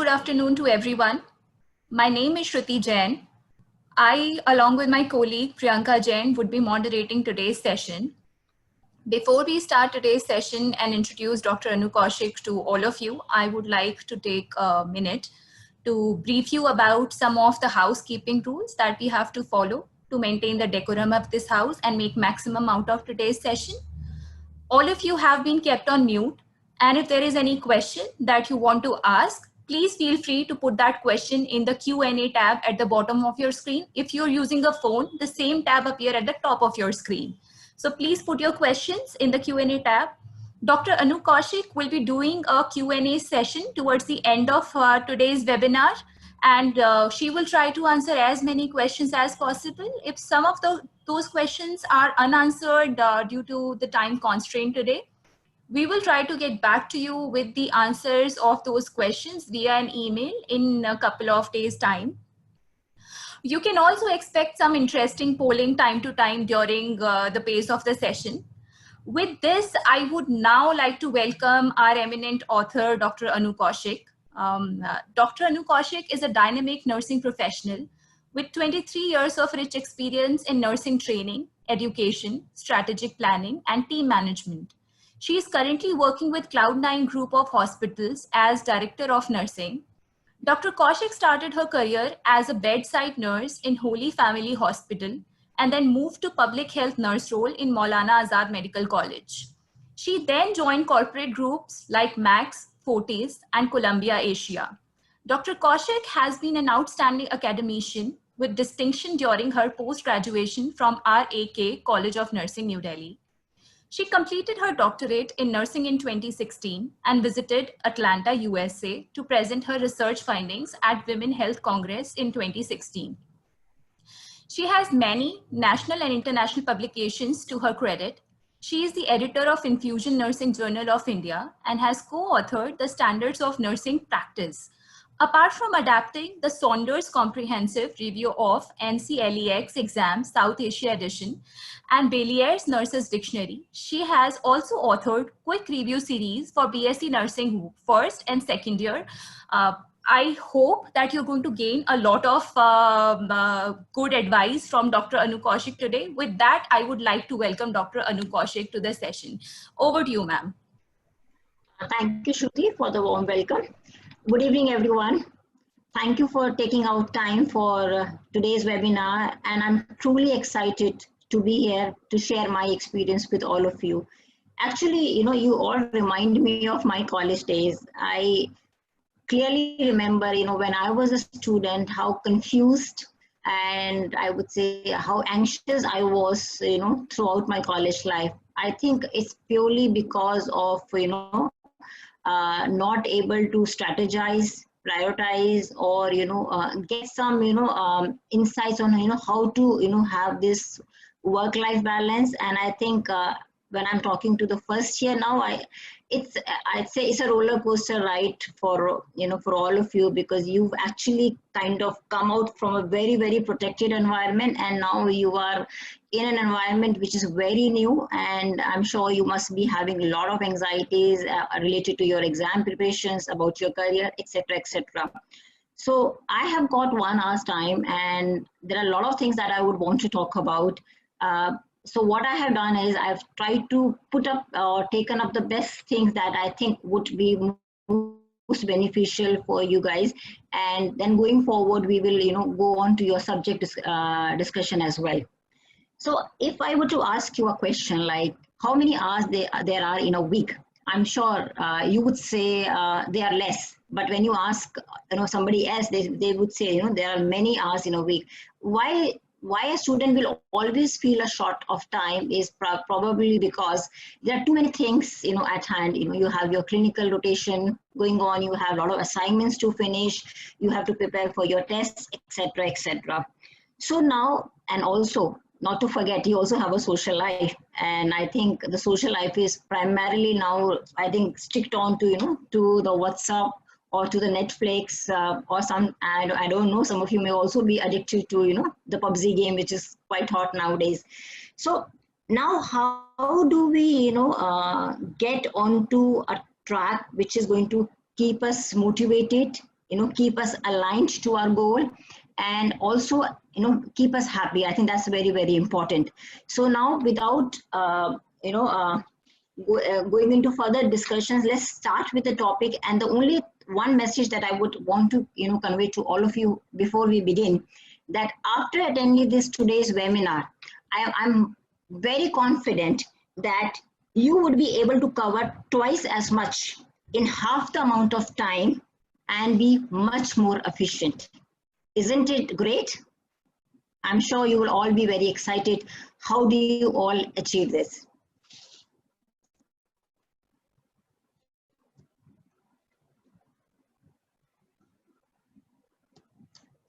good afternoon to everyone. My name is Shruti Jain. I, along with my colleague Priyanka Jain, would be moderating today's session. Before we start today's session and introduce Dr. Annu Kaushik to all of you, I would like to take a minute to brief you about some of the housekeeping rules that we have to follow to maintain the decorum of this house and make maximum out of today's session. All of you have been kept on mute, and if there is any question that you want to ask, please feel free to put that question in the Q&A tab at the bottom of your screen. If you're using a phone, the same tab appear at the top of your screen. So please put your questions in the Q&A tab. Dr. Annu Kaushik will be doing a Q&A session towards the end of today's webinar, and she will try to answer as many questions as possible. If some of those questions are unanswered due to the time constraint today, we will try to get back to you with the answers of those questions via an email in a couple of days' time. You can also expect some interesting polling time to time during the pace of the session. With this, I would now like to welcome our eminent author, Dr. Annu Kaushik. Dr. Annu Kaushik is a dynamic nursing professional with 23 years of rich experience in nursing training, education, strategic planning, and team management. She is currently working with Cloudnine Group of Hospitals as Director of Nursing. Dr. Kaushik started her career as a bedside nurse in Holy Family Hospital and then moved to public health nurse role in Maulana Azad Medical College. She then joined corporate groups like Max, Fortis, and Columbia Asia. Dr. Kaushik has been an outstanding academician with distinction during her post-graduation from RAK College of Nursing, New Delhi. She completed her doctorate in nursing in 2016 and visited Atlanta, USA to present her research findings at Women Health Congress in 2016. She has many national and international publications to her credit. She is the editor of Infusion Nursing Journal of India and has co-authored the Standards of Nursing Practice. Apart from adapting the Saunders Comprehensive Review of NCLEX Exam South Asia Edition and Bellier's Nurses Dictionary, she has also authored quick review series for B.Sc Nursing first and second year. I hope that you're going to gain a lot of good advice from Dr. Annu Kaushik today. With that, I would like to welcome Dr. Annu Kaushik to the session. Over to you, ma'am. Thank you, Shruti, for the warm welcome. Good evening, everyone. Thank you for taking out time for today's webinar, and I'm truly excited to be here to share my experience with all of you. Actually, you all remind me of my college days. I clearly remember, when I was a student, how confused and I would say how anxious I was, throughout my college life. I think it's purely because of, not able to strategize, prioritize, or get some insights on how to have this work-life balance. And I think when I'm talking to the first year now, I'd say it's a roller coaster ride for for all of you, because you've actually kind of come out from a very, very protected environment, and now you are in an environment which is very new, and I'm sure you must be having a lot of anxieties related to your exam preparations, about your career, etc., etc. So I have got 1 hour's time, and there are a lot of things that I would want to talk about. So what I have done is I've tried to put up or taken up the best things that I think would be most beneficial for you guys. And then going forward, we will, go on to your subject discussion as well. So if I were to ask you a question like how many hours there are in a week, I'm sure you would say they are less. But when you ask, somebody else, they would say, there are many hours in a week. Why a student will always feel a short of time is probably because there are too many things, at hand. You have your clinical rotation going on, you have a lot of assignments to finish, you have to prepare for your tests, etc., etc. So now, and also, not to forget, you also have a social life. And I think the social life is primarily now, I think, sticked on to, to the WhatsApp or to the Netflix or some, I don't know, some of you may also be addicted to, the PUBG game, which is quite hot nowadays. So now how do we, get onto a track which is going to keep us motivated keep us aligned to our goal, and also keep us happy. I think that's very, very important. So now, without going into further discussions, let's start with the topic. And the only one message that I would want to convey to all of you before we begin, that after attending this today's webinar, I'm very confident that you would be able to cover twice as much in half the amount of time and be much more efficient. Isn't it great? I'm sure you will all be very excited. How do you all achieve this?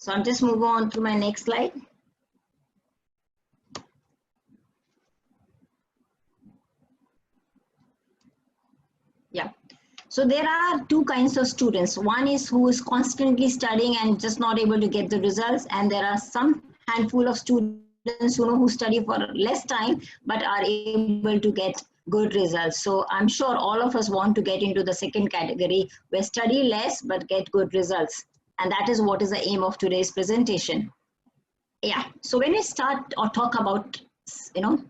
So I'm just moving on to my next slide. Yeah. So there are two kinds of students. One is who is constantly studying and just not able to get the results. And there are some handful of students who study for less time but are able to get good results. So I'm sure all of us want to get into the second category, where study less but get good results. And that is what is the aim of today's presentation. Yeah. So when we start or talk about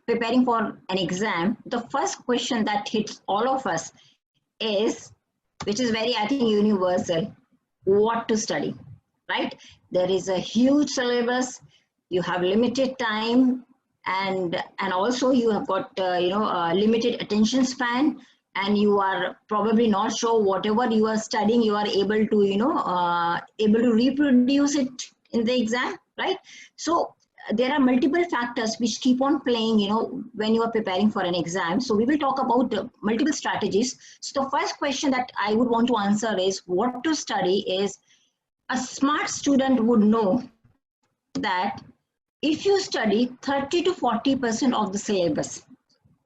preparing for an exam, the first question that hits all of us is, which is very, I think, universal: what to study, right? There is a huge syllabus, you have limited time, and also you have got limited attention span, and you are probably not sure whatever you are studying you are able to reproduce it in the exam, right? So there are multiple factors which keep on playing, when you are preparing for an exam. So we will talk about multiple strategies. So the first question that I would want to answer is, what to study is, a smart student would know that if you study 30 to 40% of the syllabus,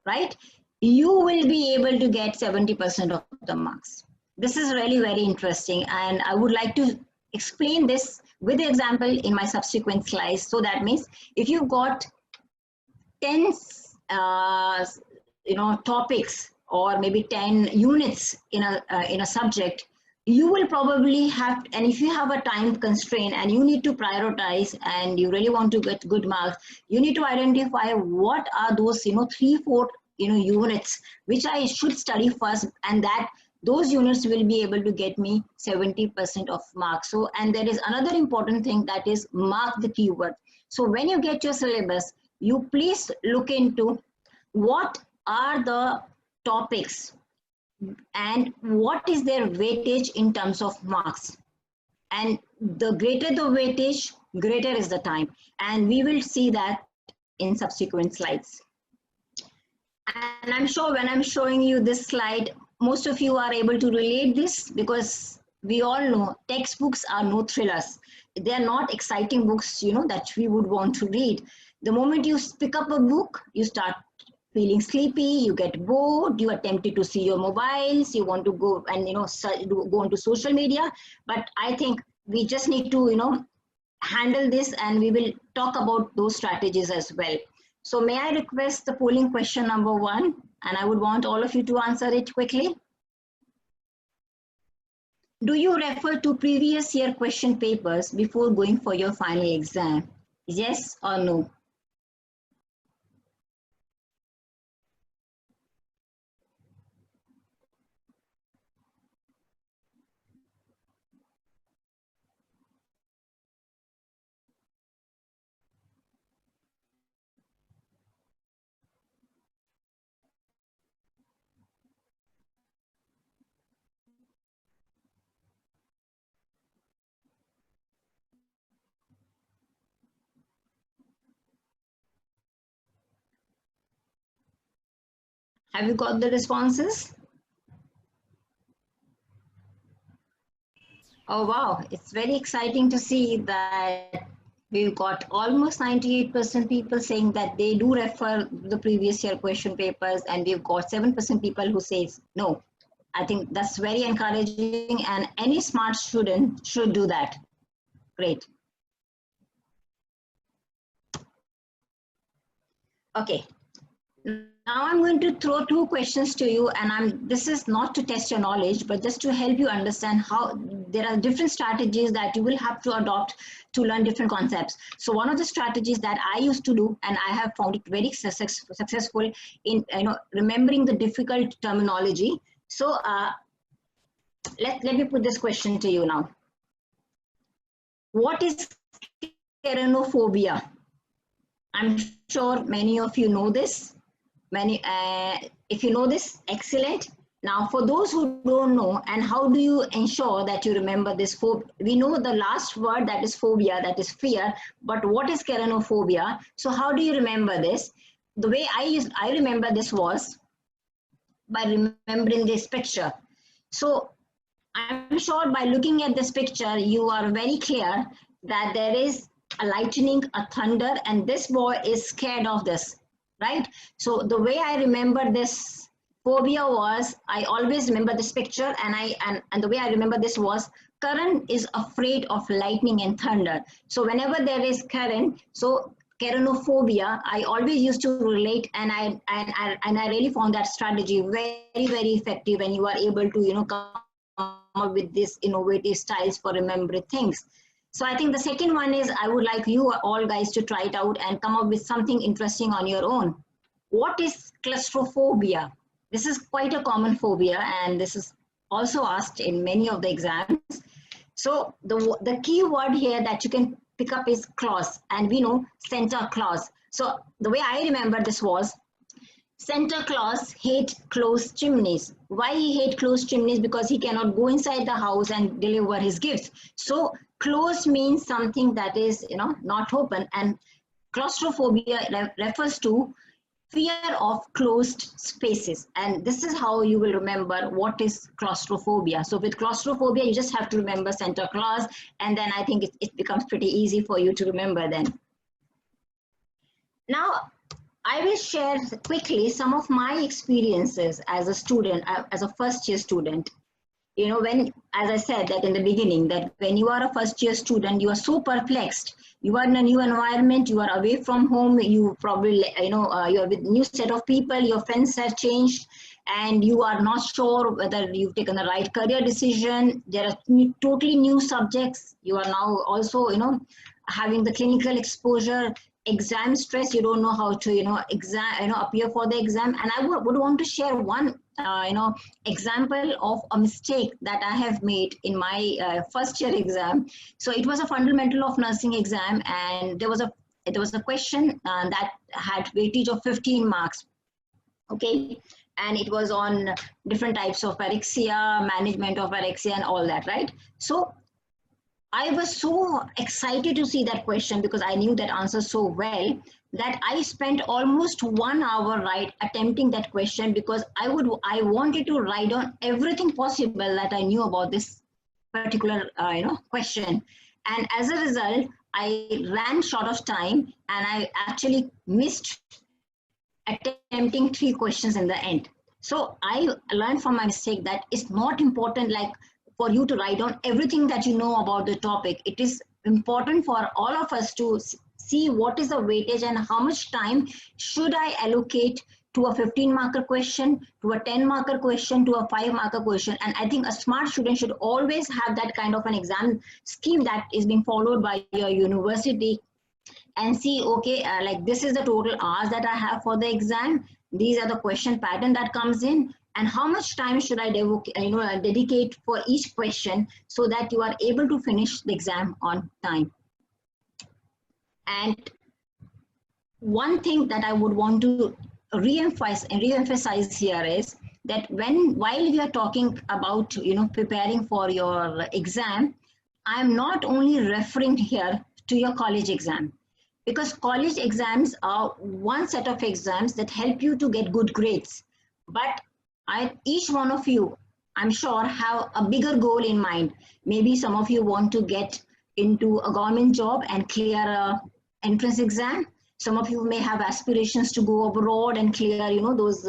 right, you will be able to get 70% of the marks. This is really very interesting, and I would like to explain this with the example in my subsequent slides. So that means if you've got 10 topics, or maybe 10 units in a subject, you will probably have, and if you have a time constraint and you need to prioritize and you really want to get good marks, you need to identify what are those 3-4 units which I should study first, and that those units will be able to get me 70% of marks. So, and there is another important thing, that is mark the keyword. So when you get your syllabus, you please look into what are the topics and what is their weightage in terms of marks. And the greater the weightage, greater is the time. And we will see that in subsequent slides. And I'm sure when I'm showing you this slide, most of you are able to relate this, because we all know textbooks are no thrillers. They are not exciting books, that we would want to read. The moment you pick up a book, you start feeling sleepy, you get bored, you are tempted to see your mobiles, you want to go and go onto social media. But I think we just need to handle this, and we will talk about those strategies as well. So may I request the polling question number 1, and I would want all of you to answer it quickly. Do you refer to previous year question papers before going for your final exam? Yes or no? Have you got the responses? Oh wow, it's very exciting to see that we've got almost 98% people saying that they do refer the previous year question papers, and we've got 7% people who says no. I think that's very encouraging, and any smart student should do that. Great. Okay. Now I'm going to throw two questions to you, and this is not to test your knowledge, but just to help you understand how there are different strategies that you will have to adopt to learn different concepts. So one of the strategies that I used to do, and I have found it very successful in remembering the difficult terminology. So let me put this question to you now. What is keratophobia? I'm sure many of you know this. If you know this, excellent. Now, for those who don't know, and how do you ensure that you remember this phobia? We know the last word, that is phobia, that is fear. But what is keratophobia? So how do you remember this? The way I remember this was by remembering this picture. So I'm sure by looking at this picture, you are very clear that there is a lightning, a thunder, and this boy is scared of this, right? So the way I remember this phobia was, I always remember this picture, and the way I remember this was, Karan is afraid of lightning and thunder. So whenever there is Karan, so keratophobia, I always used to relate, and I really found that strategy very, very effective, and you are able to come up with these innovative styles for remembering things. So I think the second one is, I would like you all guys to try it out and come up with something interesting on your own. What is claustrophobia? This is quite a common phobia, and this is also asked in many of the exams. So the key word here that you can pick up is clause, and we know Santa Claus. So the way I remember this was, Santa Claus hate closed chimneys. Why he hate closed chimneys? Because he cannot go inside the house and deliver his gifts. So closed means something that is not open, and claustrophobia refers to fear of closed spaces. And this is how you will remember what is claustrophobia. So with claustrophobia, you just have to remember Santa Claus, and then I think it becomes pretty easy for you to remember then. Now, I will share quickly some of my experiences as a student, as a first-year student. When, as I said that in the beginning, that when you are a first-year student, you are so perplexed. You are in a new environment, you are away from home, you probably, you are with new set of people, your friends have changed, and you are not sure whether you've taken the right career decision. There are totally new subjects. You are now also, having the clinical exposure, exam stress. You don't know how to appear for the exam. And I would want to share one example of a mistake that I have made in my first year exam. So it was a fundamental of nursing exam, and there was a question that had weightage of 15 marks. Okay, and it was on different types of pyrexia, management of pyrexia, and all that, right? So I was so excited to see that question because I knew that answer so well that I spent almost 1 hour attempting that question, because I wanted to write down everything possible that I knew about this particular question. And as a result, I ran short of time, and I actually missed attempting 3 questions in the end. So I learned from my mistake that it's not important for you to write down everything that you know about the topic. It is important for all of us to see what is the weightage and how much time should I allocate to a 15-marker question, to a 10-marker question, to a 5-marker question. And I think a smart student should always have that kind of an exam scheme that is being followed by your university, and see, okay, this is the total hours that I have for the exam. These are the question pattern that comes in, and how much time should I dedicate for each question, so that you are able to finish the exam on time. And one thing that I would want to re-emphasize here is that while we are talking about preparing for your exam, I'm not only referring here to your college exam, because college exams are one set of exams that help you to get good grades. But each one of you, I'm sure, have a bigger goal in mind. Maybe some of you want to get into a government job and clear an entrance exam. Some of you may have aspirations to go abroad and clear, those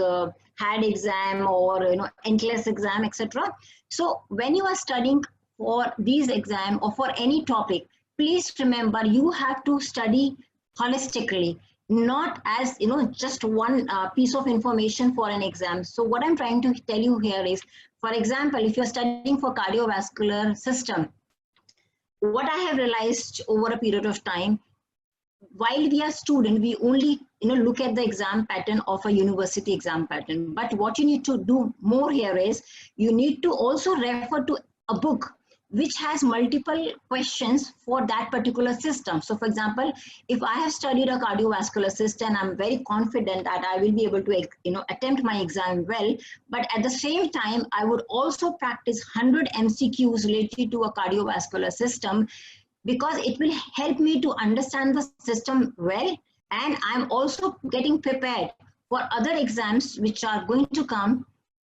HAD exam or, NCLEX exam, etc. So when you are studying for these exams or for any topic, please remember you have to study holistically. not as, just one piece of information for an exam. So what I'm trying to tell you here is, for example, if you're studying for cardiovascular system, what I have realized over a period of time, while we are student, we only look at the exam pattern of a university exam pattern. But what you need to do more here is, you need to also refer to a book which has multiple questions for that particular system. So for example, if I have studied a cardiovascular system, I'm very confident that I will be able to attempt my exam well. But at the same time, I would also practice 100 MCQs related to a cardiovascular system, because it will help me to understand the system well, and I'm also getting prepared for other exams which are going to come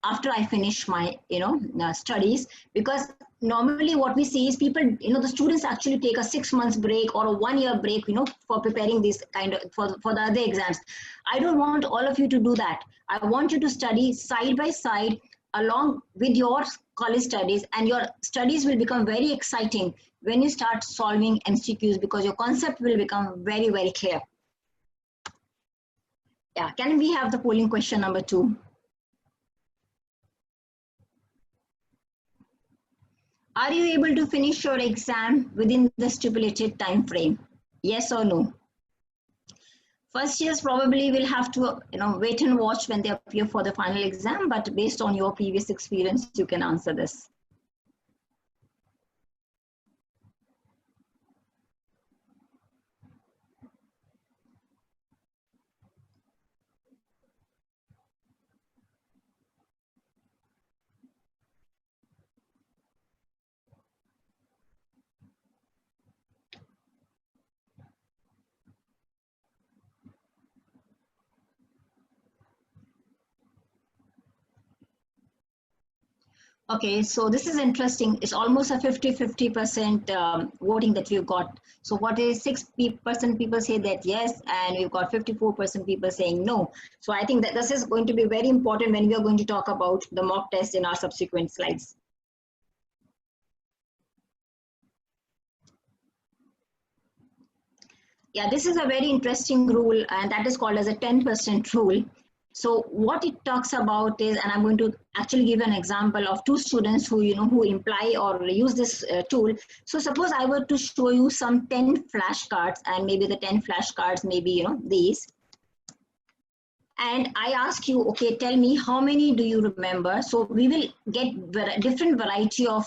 after I finish my studies. Because normally what we see is people, the students actually take a 6 months break or a 1 year break, for preparing this kind of for the other exams. I don't want all of you to do that. I want you to study side by side along with your college studies, and your studies will become very exciting when you start solving MCQs, because your concept will become very, very clear. Yeah, can we have the polling question number 2? Are you able to finish your exam within the stipulated time frame? Yes or no? First years probably will have to wait and watch when they appear for the final exam, but based on your previous experience, you can answer this. Okay, so this is interesting. It's almost a 50-50% voting that we've got. So what is 6% people say that yes, and we've got 54% people saying no. So I think that this is going to be very important when we are going to talk about the mock test in our subsequent slides. Yeah, this is a very interesting rule, and that is called as a 10% rule. So what it talks about is, and I'm going to actually give an example of 2 students who who imply or use this tool. So suppose I were to show you some 10 flashcards, and maybe the 10 flashcards maybe these, and I ask you, okay, tell me how many do you remember? So we will get different variety of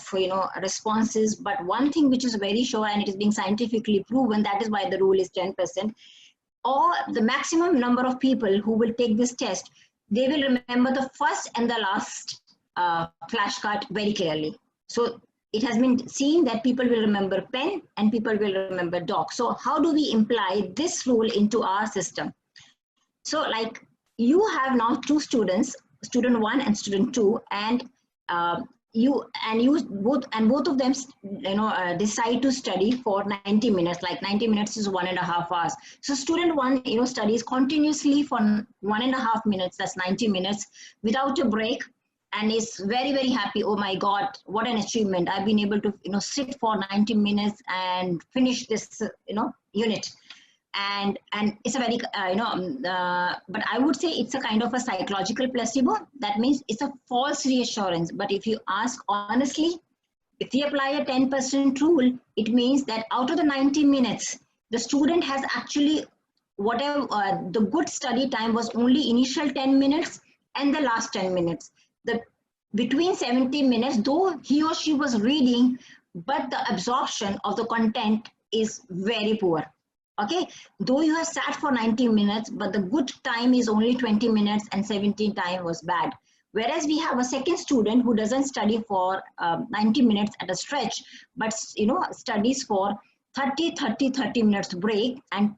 responses, but one thing which is very sure, and it is being scientifically proven, that is why the rule is 10%. Or the maximum number of people who will take this test, they will remember the first and the last flashcard very clearly. So it has been seen that people will remember pen and people will remember dog. So how do we imply this rule into our system? So like, you have now 2 students, student 1 and student 2, and both of them decide to study for 90 minutes. Like 90 minutes is 1.5 hours. So student 1 studies continuously for 1.5 minutes, that's 90 minutes, without a break, and is very, very happy. Oh my God, what an achievement! I've been able to sit for 90 minutes and finish this unit. And it's a very but I would say it's a kind of a psychological placebo. That means it's a false reassurance. But if you ask honestly, if we apply a 10% rule, it means that out of the 90 minutes, the student has actually whatever the good study time was only initial 10 minutes and the last 10 minutes. The between 70 minutes, though he or she was reading, but the absorption of the content is very poor. Okay, though you have sat for 90 minutes, but the good time is only 20 minutes and 17 time was bad. Whereas we have a second student who doesn't study for 90 minutes at a stretch, but studies for 30 minutes break and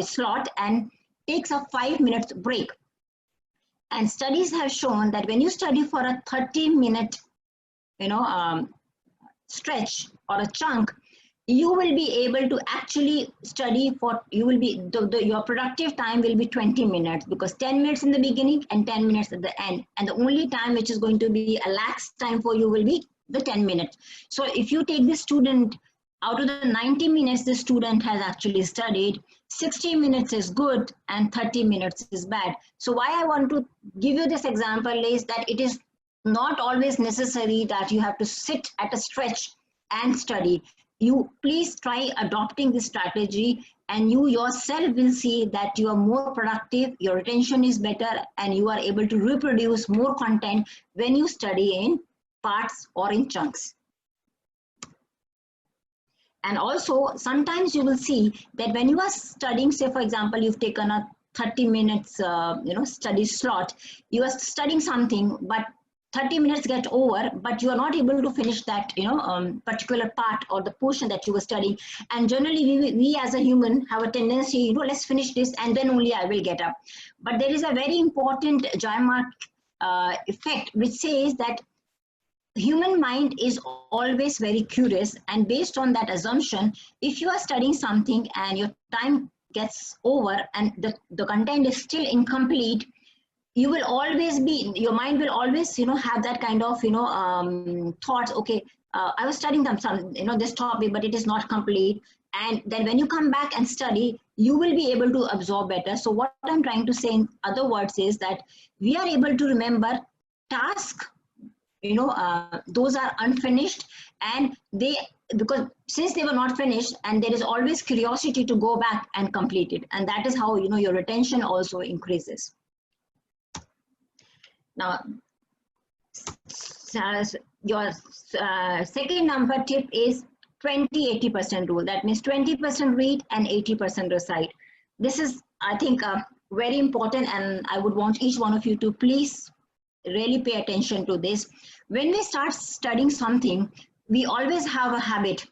slot, and takes a 5 minutes break. And studies have shown that when you study for a 30-minute stretch or a chunk, you will be able to actually study for, you will be, your productive time will be 20 minutes, because 10 minutes in the beginning and 10 minutes at the end. And the only time which is going to be a lax time for you will be the 10 minutes. So if you take this student out of the 90 minutes the student has actually studied, 60 minutes is good and 30 minutes is bad. So why I want to give you this example is that it is not always necessary that you have to sit at a stretch and study. You please try adopting this strategy, and you yourself will see that you are more productive, your retention is better, and you are able to reproduce more content when you study in parts or in chunks. And also, sometimes you will see that when you are studying, say for example, you've taken a 30 minutes study slot, you are studying something, but 30 minutes get over, but you are not able to finish that particular part or the portion that you were studying. And generally we as a human have a tendency, let's finish this and then only I will get up. But there is a very important Jaimark effect which says that human mind is always very curious, and based on that assumption, if you are studying something and your time gets over and the content is still incomplete, you will always be, your mind will always have that kind of thoughts. Okay, I was studying this topic, but it is not complete. And then when you come back and study, you will be able to absorb better. So what I'm trying to say in other words is that we are able to remember tasks, those are unfinished, and because since they were not finished, and there is always curiosity to go back and complete it, and that is how your retention also increases. Now your second number tip is 20-80% rule. That means 20% read and 80% recite. This is, I think, very important, and I would want each one of you to please really pay attention to this. When we start studying something, we always have a habit,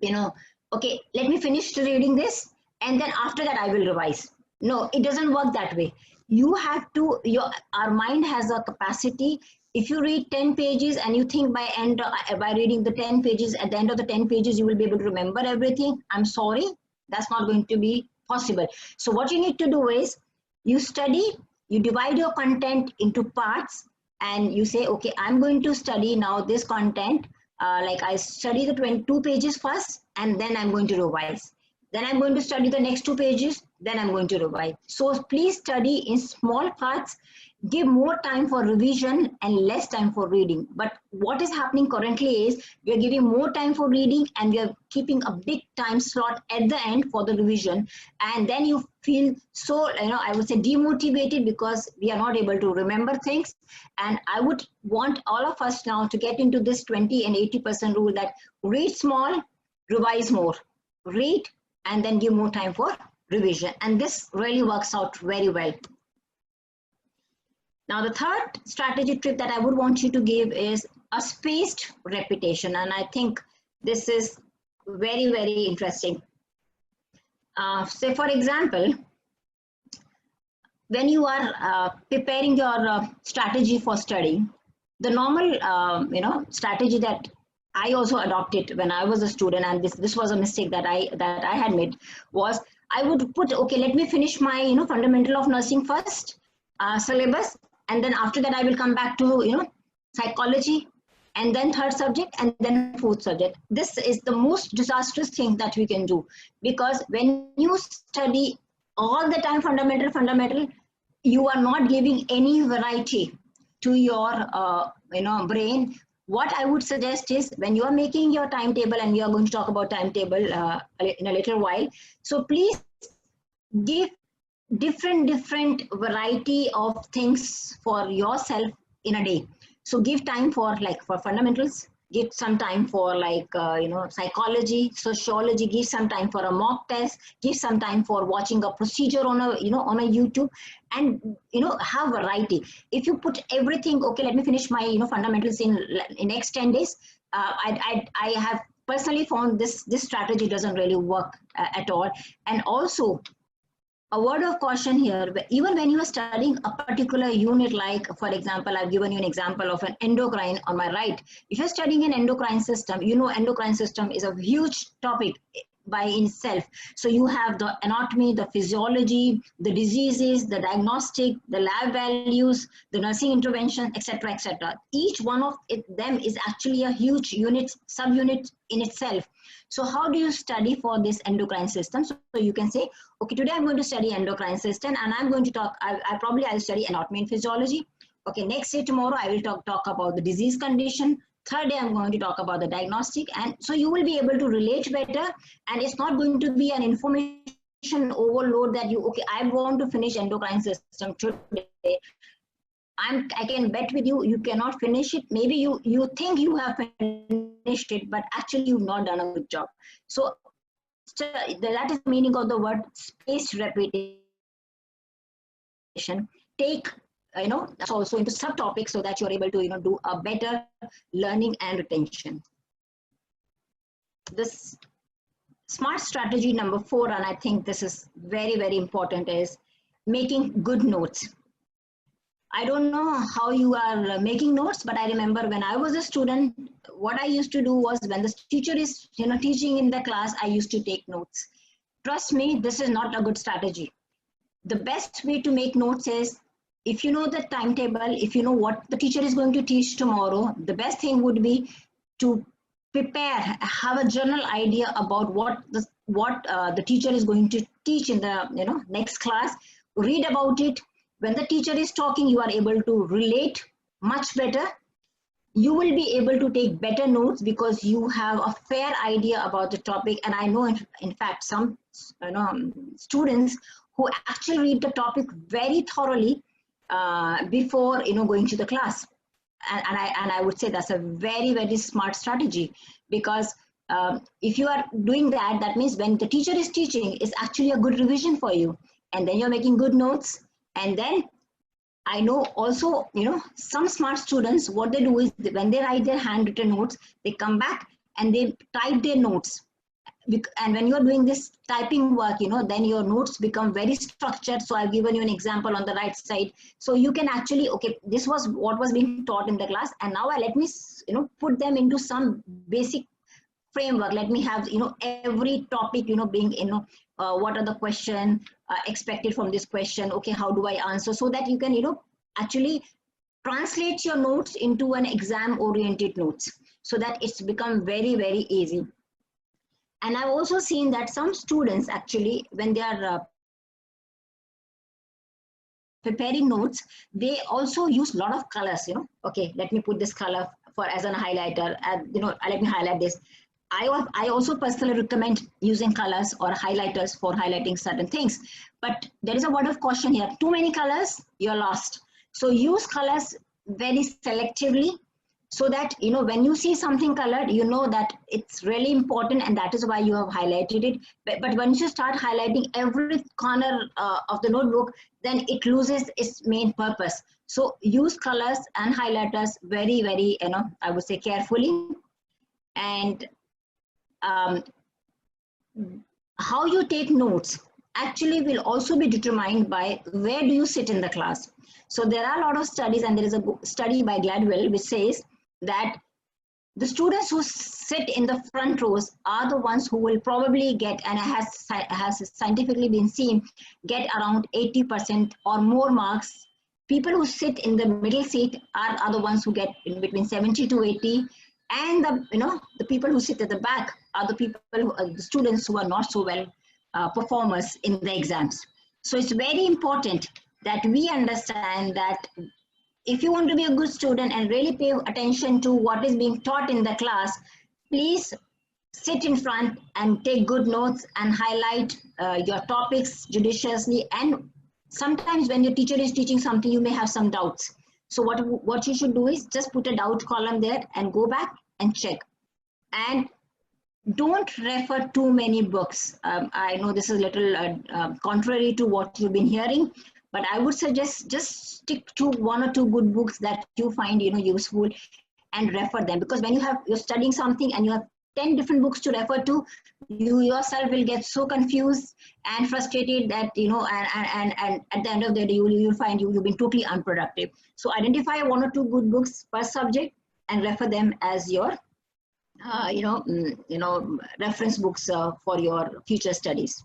okay, let me finish reading this and then after that I will revise. No, it doesn't work that way. You have to, our mind has a capacity. If you read 10 pages and you think by reading the 10 pages, at the end of the 10 pages you will be able to remember everything, I'm sorry, that's not going to be possible. So what you need to do is, you study, you divide your content into parts, and you say, okay, I'm going to study now this content, like I study the 22 pages first, and then I'm going to revise. Then I'm going to study the next 2 pages, then I'm going to revise. So please study in small parts, give more time for revision and less time for reading. But what is happening currently is we are giving more time for reading and we are keeping a big time slot at the end for the revision. And then you feel so, I would say demotivated, because we are not able to remember things. And I would want all of us now to get into this 20 and 80% rule, that read small, revise more. Read and then give more time for revision. And this really works out very well. Now, the third strategy tip that I would want you to give is a spaced repetition. And I think this is very, very interesting. Say, for example, when you are preparing your strategy for studying, the normal, strategy that I also adopted when I was a student, and this was a mistake that I had made, was I would put, okay, let me finish my fundamental of nursing first, syllabus, and then after that I will come back to psychology, and then third subject, and then fourth subject. This is the most disastrous thing that we can do, because when you study all the time fundamental, you are not giving any variety to your brain. What I would suggest is, when you are making your timetable, and we are going to talk about timetable in a little while, so please give different variety of things for yourself in a day. So give time for fundamentals, give some time for psychology, sociology, give some time for a mock test, give some time for watching a procedure on a on a YouTube, and have variety. If you put everything, okay, let me finish my fundamentals in next 10 days, I have personally found this strategy doesn't really work at all. And also, a word of caution here, even when you are studying a particular unit, like for example, I've given you an example of an endocrine on my right. If you're studying an endocrine system, endocrine system is a huge topic. by itself. So you have the anatomy, the physiology, the diseases, the diagnostic, the lab values, the nursing intervention, etc., etc. Each one of them is actually a huge unit, subunit in itself. So how do you study for this endocrine system? So you can say, okay, today I'm going to study endocrine system, and I'm going to talk, I'll study anatomy and physiology. Okay, next day, tomorrow, I will talk about the disease condition. Third day, I'm going to talk about the diagnostic. And so you will be able to relate better, and it's not going to be an information overload that you, okay, I want to finish endocrine system today. I can bet with you, you cannot finish it. Maybe you think you have finished it, but actually you've not done a good job. So that is the meaning of the word spaced repetition. Take that's also into subtopics so that you're able to do a better learning and retention. This smart strategy number 4, and I think this is very, very important, is making good notes. I don't know how you are making notes, but I remember when I was a student, what I used to do was when the teacher is teaching in the class, I used to take notes. Trust me, this is not a good strategy. The best way to make notes is, if you know the timetable, if you know what the teacher is going to teach tomorrow, the best thing would be to prepare, have a general idea about what the teacher is going to teach in the next class. Read about it. When the teacher is talking, you are able to relate much better. You will be able to take better notes because you have a fair idea about the topic. And I know, in fact, some students who actually read the topic very thoroughly before going to the class, and I would say that's a very, very smart strategy, because if you are doing that, that means when the teacher is teaching, it's actually a good revision for you, and then you're making good notes. And then I know also some smart students, what they do is when they write their handwritten notes, they come back and they type their notes. And when you're doing this typing work, then your notes become very structured. So I've given you an example on the right side. So you can actually, okay, this was what was being taught in the class, and now let me, put them into some basic framework. Let me have, every topic, being, what are the question expected from this question? Okay, how do I answer? So that you can, actually translate your notes into an exam-oriented notes, so that it's become very, very easy. And I've also seen that some students actually, when they are preparing notes, they also use a lot of colors, Okay, let me put this color as an highlighter, let me highlight this. I also personally recommend using colors or highlighters for highlighting certain things. But there is a word of caution here. Too many colors, you're lost. So use colors very selectively, so that when you see something colored, you know that it's really important, and that is why you have highlighted it. But once you start highlighting every corner of the notebook, then it loses its main purpose. So use colors and highlighters very, very, I would say, carefully. And how you take notes actually will also be determined by where do you sit in the class. So there are a lot of studies, and there is a study by Gladwell which says that the students who sit in the front rows are the ones who will probably get, and has scientifically been seen, get around 80% or more marks. People who sit in the middle seat are the ones who get in between 70 to 80, and the people who sit at the back are the people the students who are not so well performers in the exams. So it's very important that we understand that if you want to be a good student and really pay attention to what is being taught in the class, please sit in front and take good notes and highlight your topics judiciously. And sometimes when your teacher is teaching something, you may have some doubts. So what you should do is just put a doubt column there and go back and check. And don't refer too many books. I know this is a little contrary to what you've been hearing, but I would suggest just stick to 1 or 2 good books that you find useful, and refer them. Because when you're studying something and you have 10 different books to refer to, you yourself will get so confused and frustrated that and at the end of the day you'll find you've been totally unproductive. So identify 1 or 2 good books per subject and refer them as your reference books for your future studies.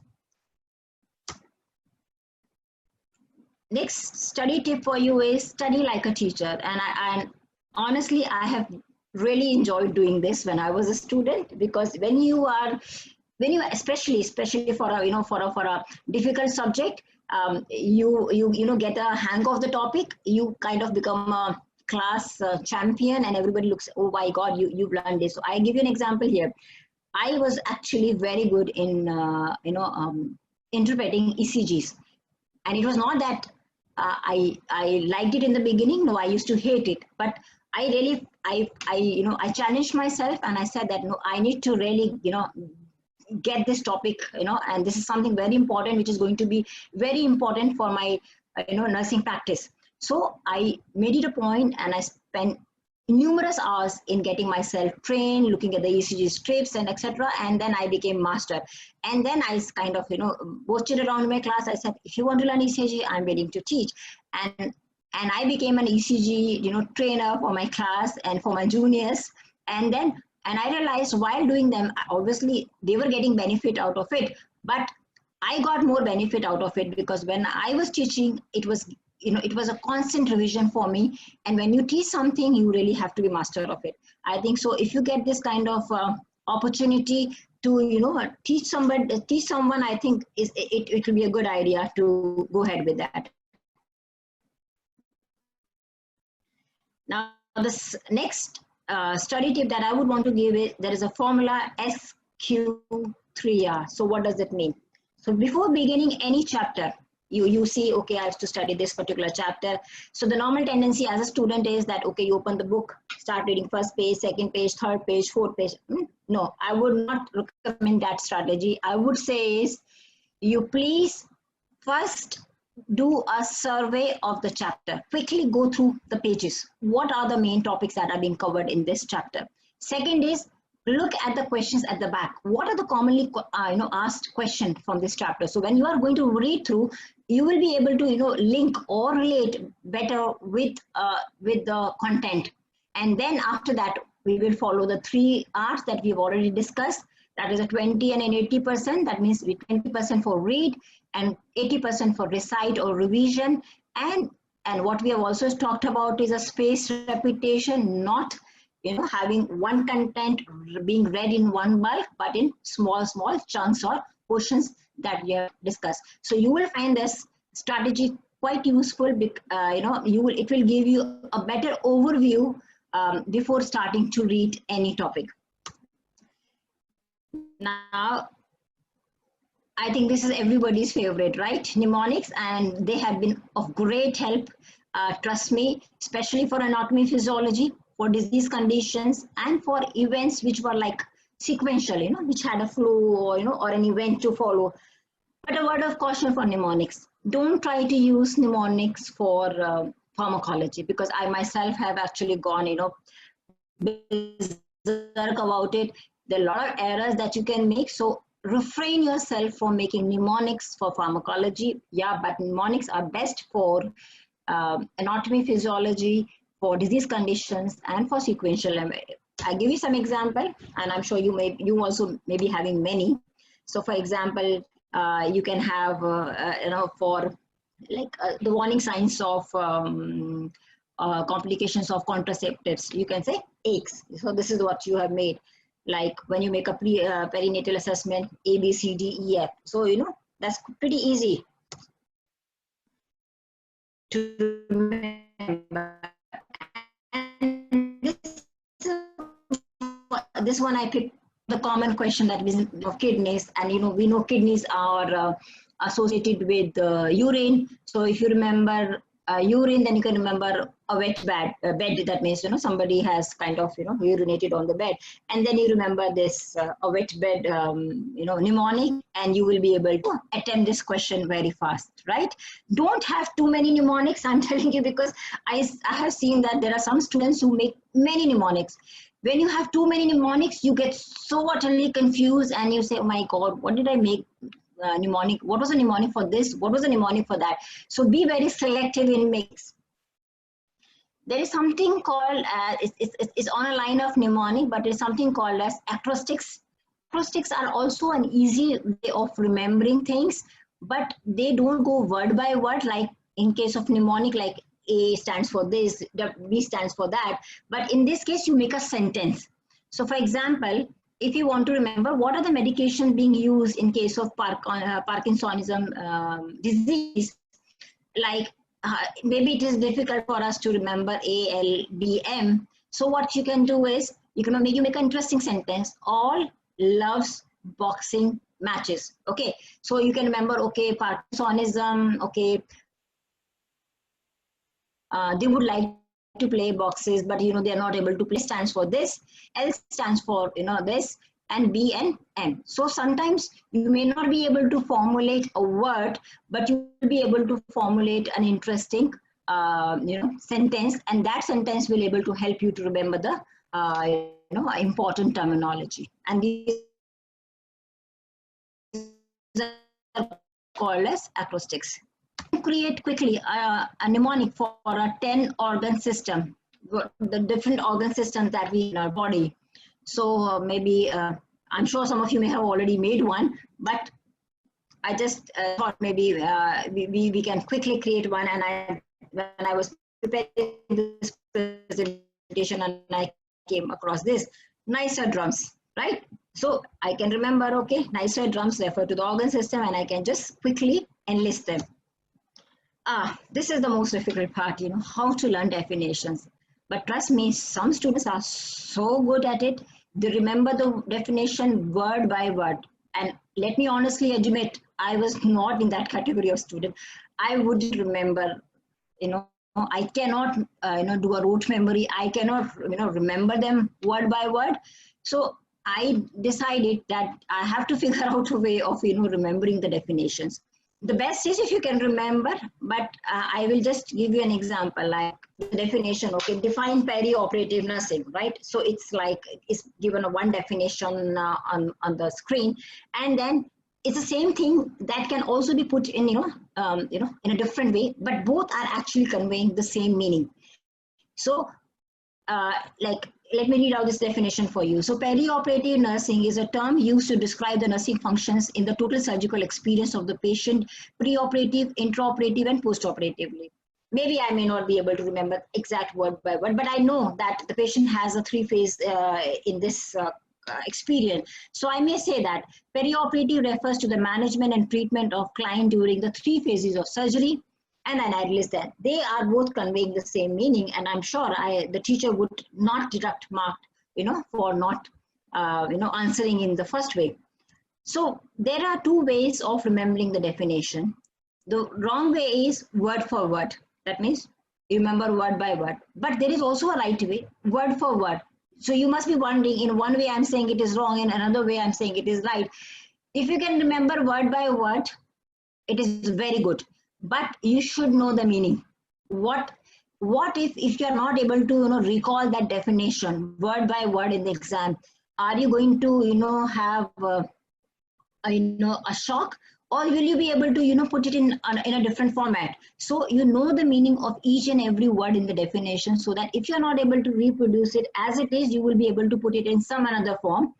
Next study tip for you is study like a teacher. And honestly, I have really enjoyed doing this when I was a student, because when you especially for a difficult subject, you get a hang of the topic, you kind of become a class champion, and everybody looks, oh my God, you've learned this. So I give you an example here. I was actually very good in interpreting ECGs, and it was not that I liked it in the beginning. No, I used to hate it, but I challenged myself, and I said that no, I need to really get this topic, and this is something very important, which is going to be very important for my nursing practice. So I made it a point, and I spent numerous hours in getting myself trained, looking at the ECG strips and etc. And then I became master. And then I kind of boasted around my class. I said, if you want to learn ECG, I'm willing to teach. And I became an ECG trainer for my class and for my juniors. And I realized while doing them, obviously they were getting benefit out of it, but I got more benefit out of it, because when I was teaching, it was a constant revision for me. And when you teach something, you really have to be master of it. I think so. If you get this kind of opportunity to teach someone, I think it will be a good idea to go ahead with that. Now, this next study tip that I would want to give is, there is a formula SQ3R. So what does it mean? So before beginning any chapter, you see, okay, I have to study this particular chapter. So the normal tendency as a student is that, okay, you open the book, start reading first page, second page, third page, fourth page. No, I would not recommend that strategy. I would say is, you please first do a survey of the chapter. Quickly go through the pages. What are the main topics that are being covered in this chapter? Second is, look at the questions at the back. What are the commonly asked questions from this chapter? So when you are going to read through, you will be able to link or relate better with the content. And then after that, we will follow the 3 R's that we've already discussed. That is a 20 and an 80%. That means 20% for read and 80% for recite or revision. And what we have also talked about is a spaced repetition, not having one content being read in one bulk, but in small chunks or portions that we have discussed. So you will find this strategy quite useful. It will give you a better overview before starting to read any topic. Now, I think this is everybody's favorite, right? Mnemonics, and they have been of great help. Trust me, especially for anatomy, physiology, for disease conditions, and for events which were like sequential, which had a flow or an event to follow. But a word of caution for mnemonics: don't try to use mnemonics for pharmacology, because I myself have actually gone berserk about it. There are a lot of errors that you can make. So refrain yourself from making mnemonics for pharmacology. Yeah, but mnemonics are best for anatomy, physiology, for disease conditions, and for sequential. I'll give you some example, and I'm sure you also may be having many. So for example, you can have for like the warning signs of complications of contraceptives, you can say aches. So this is what you have made. Like when you make a perinatal assessment, A, B, C, D, E, F. So that's pretty easy to remember. And this one I picked the common question that is of kidneys, and we know kidneys are associated with urine. So if you remember urine, then you can remember a wet bed. That means somebody has kind of urinated on the bed, and then you remember this a wet bed mnemonic, and you will be able to attempt this question very fast, right? Don't have too many mnemonics, I'm telling you, because I have seen that there are some students who make many mnemonics. When you have too many mnemonics, you get so utterly confused, and you say, oh my God, what did I make mnemonic? What was a mnemonic for this? What was a mnemonic for that? So be very selective in mix. there is something called, it's on a line of mnemonic, but it's something called as acrostics. Acrostics are also an easy way of remembering things, but they don't go word by word like in case of mnemonic, like A stands for this, B stands for that. But in this case, you make a sentence. So for example, if you want to remember what are the medications being used in case of Parkinsonism disease, like maybe it is difficult for us to remember A, L, B, M. So what you can do is you make an interesting sentence. All loves boxing matches. Okay, so you can remember, okay, Parkinsonism, okay, they would like to play boxes, but they are not able to play. Stands for this, L stands for this, and B and M. So sometimes you may not be able to formulate a word, but you will be able to formulate an interesting sentence, and that sentence will be able to help you to remember the important terminology. And these are called as acrostics. Create quickly a mnemonic for a 10 organ system, the different organ systems that we have in our body. So maybe I'm sure some of you may have already made one, but I just thought maybe we can quickly create one. And when I was preparing this presentation, and I came across this nicer drums, right? So I can remember, okay, nicer drums refer to the organ system, and I can just quickly enlist them. This is the most difficult part, how to learn definitions. But trust me, some students are so good at it. They remember the definition word by word. And let me honestly admit, I was not in that category of student. I wouldn't remember, I cannot, do a rote memory. I cannot, remember them word by word. So I decided that I have to figure out a way of, remembering the definitions. The best is if you can remember, but I will just give you an example, like the definition, okay, define perioperative nursing, right? So it's like, it's given a one definition on the screen, and then it's the same thing that can also be put in, in a different way, but both are actually conveying the same meaning. So let me read out this definition for you. So perioperative nursing is a term used to describe the nursing functions in the total surgical experience of the patient, preoperative, intraoperative, and postoperatively. Maybe I may not be able to remember exact word by word, but I know that the patient has a three-phase in this experience. So I may say that perioperative refers to the management and treatment of client during the three phases of surgery. And then I realized that they are both conveying the same meaning, and I'm sure the teacher would not deduct mark, for not, answering in the first way. So there are two ways of remembering the definition. The wrong way is word for word. That means you remember word by word. But there is also a right way, word for word. So you must be wondering, in one way I'm saying it is wrong, in another way I'm saying it is right. If you can remember word by word, it is very good. But you should know the meaning. What if you're not able to recall that definition word by word in the exam? Are you going to have a shock, or will you be able to put it in a different format? So the meaning of each and every word in the definition, so that if you're not able to reproduce it as it is, you will be able to put it in some another form.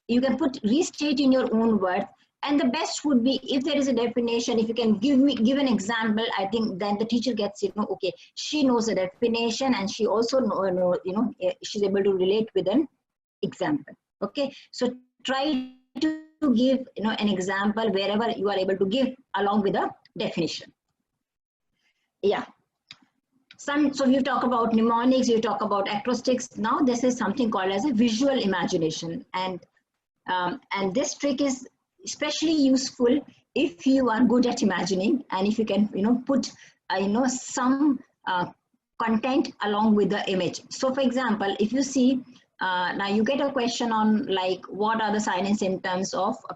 You can restate in your own words. And the best would be, if there is a definition, if you can give an example, I think then the teacher gets, okay, she knows the definition, and she also she's able to relate with an example. Okay, so try to give an example wherever you are able to give along with a definition. Yeah. So we've talked about mnemonics, we talk about acrostics. Now this is something called as a visual imagination, and this trick is especially useful if you are good at imagining, and if you can put some content along with the image. So for example, if you see now you get a question on like what are the signs and symptoms of a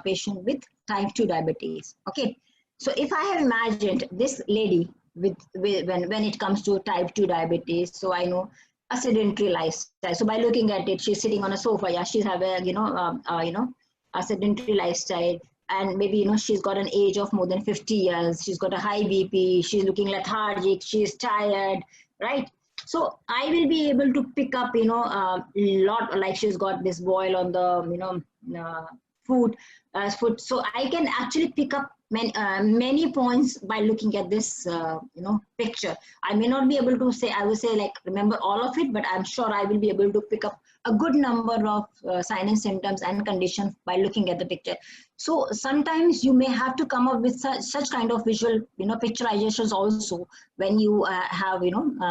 patient with type 2 diabetes. Okay, so if I have imagined this lady with when it comes to type 2 diabetes, so I know a sedentary lifestyle. So by looking at it, she's sitting on a sofa. Yeah, she's having a sedentary lifestyle, and maybe she's got an age of more than 50 years. She's got a high BP. She's looking lethargic. She's tired, right? So I will be able to pick up, lot, like she's got this boil on the, food, food. So I can actually pick up many points by looking at this, picture. I may not be able to say, I will say like, remember all of it, but I'm sure I will be able to pick up a good number of signs and symptoms and conditions by looking at the picture. So sometimes you may have to come up with such kind of visual, picturizations also when you have,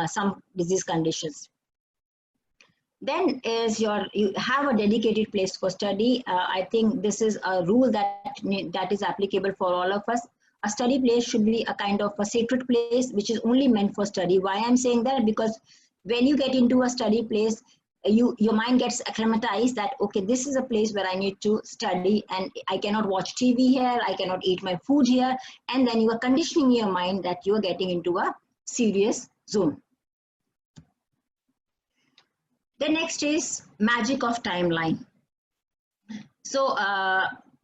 some disease conditions. Then is you have a dedicated place for study. I think this is a rule that is applicable for all of us. A study place should be a kind of a sacred place which is only meant for study. Why I'm saying that? Because when you get into a study place, your mind gets acclimatized that, okay, this is a place where I need to study, and I cannot watch TV here, I cannot eat my food here, and then you are conditioning your mind that you are getting into a serious zone. The next is magic of timeline. So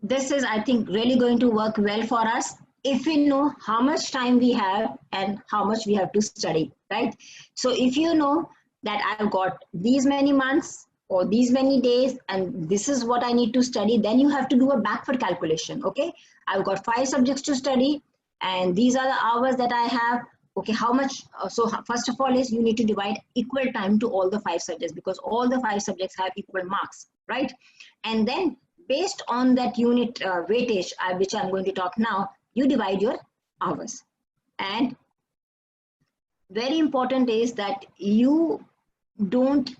this is, I think, really going to work well for us if we know how much time we have and how much we have to study, right? So if you know that I've got these many months or these many days and this is what I need to study, then you have to do a backward calculation, okay? I've got 5 subjects to study and these are the hours that I have. Okay, how much? So first of all is you need to divide equal time to all the 5 subjects, because all the 5 subjects have equal marks, right? And then based on that unit weightage, which I'm going to talk now, you divide your hours. And very important is that you don't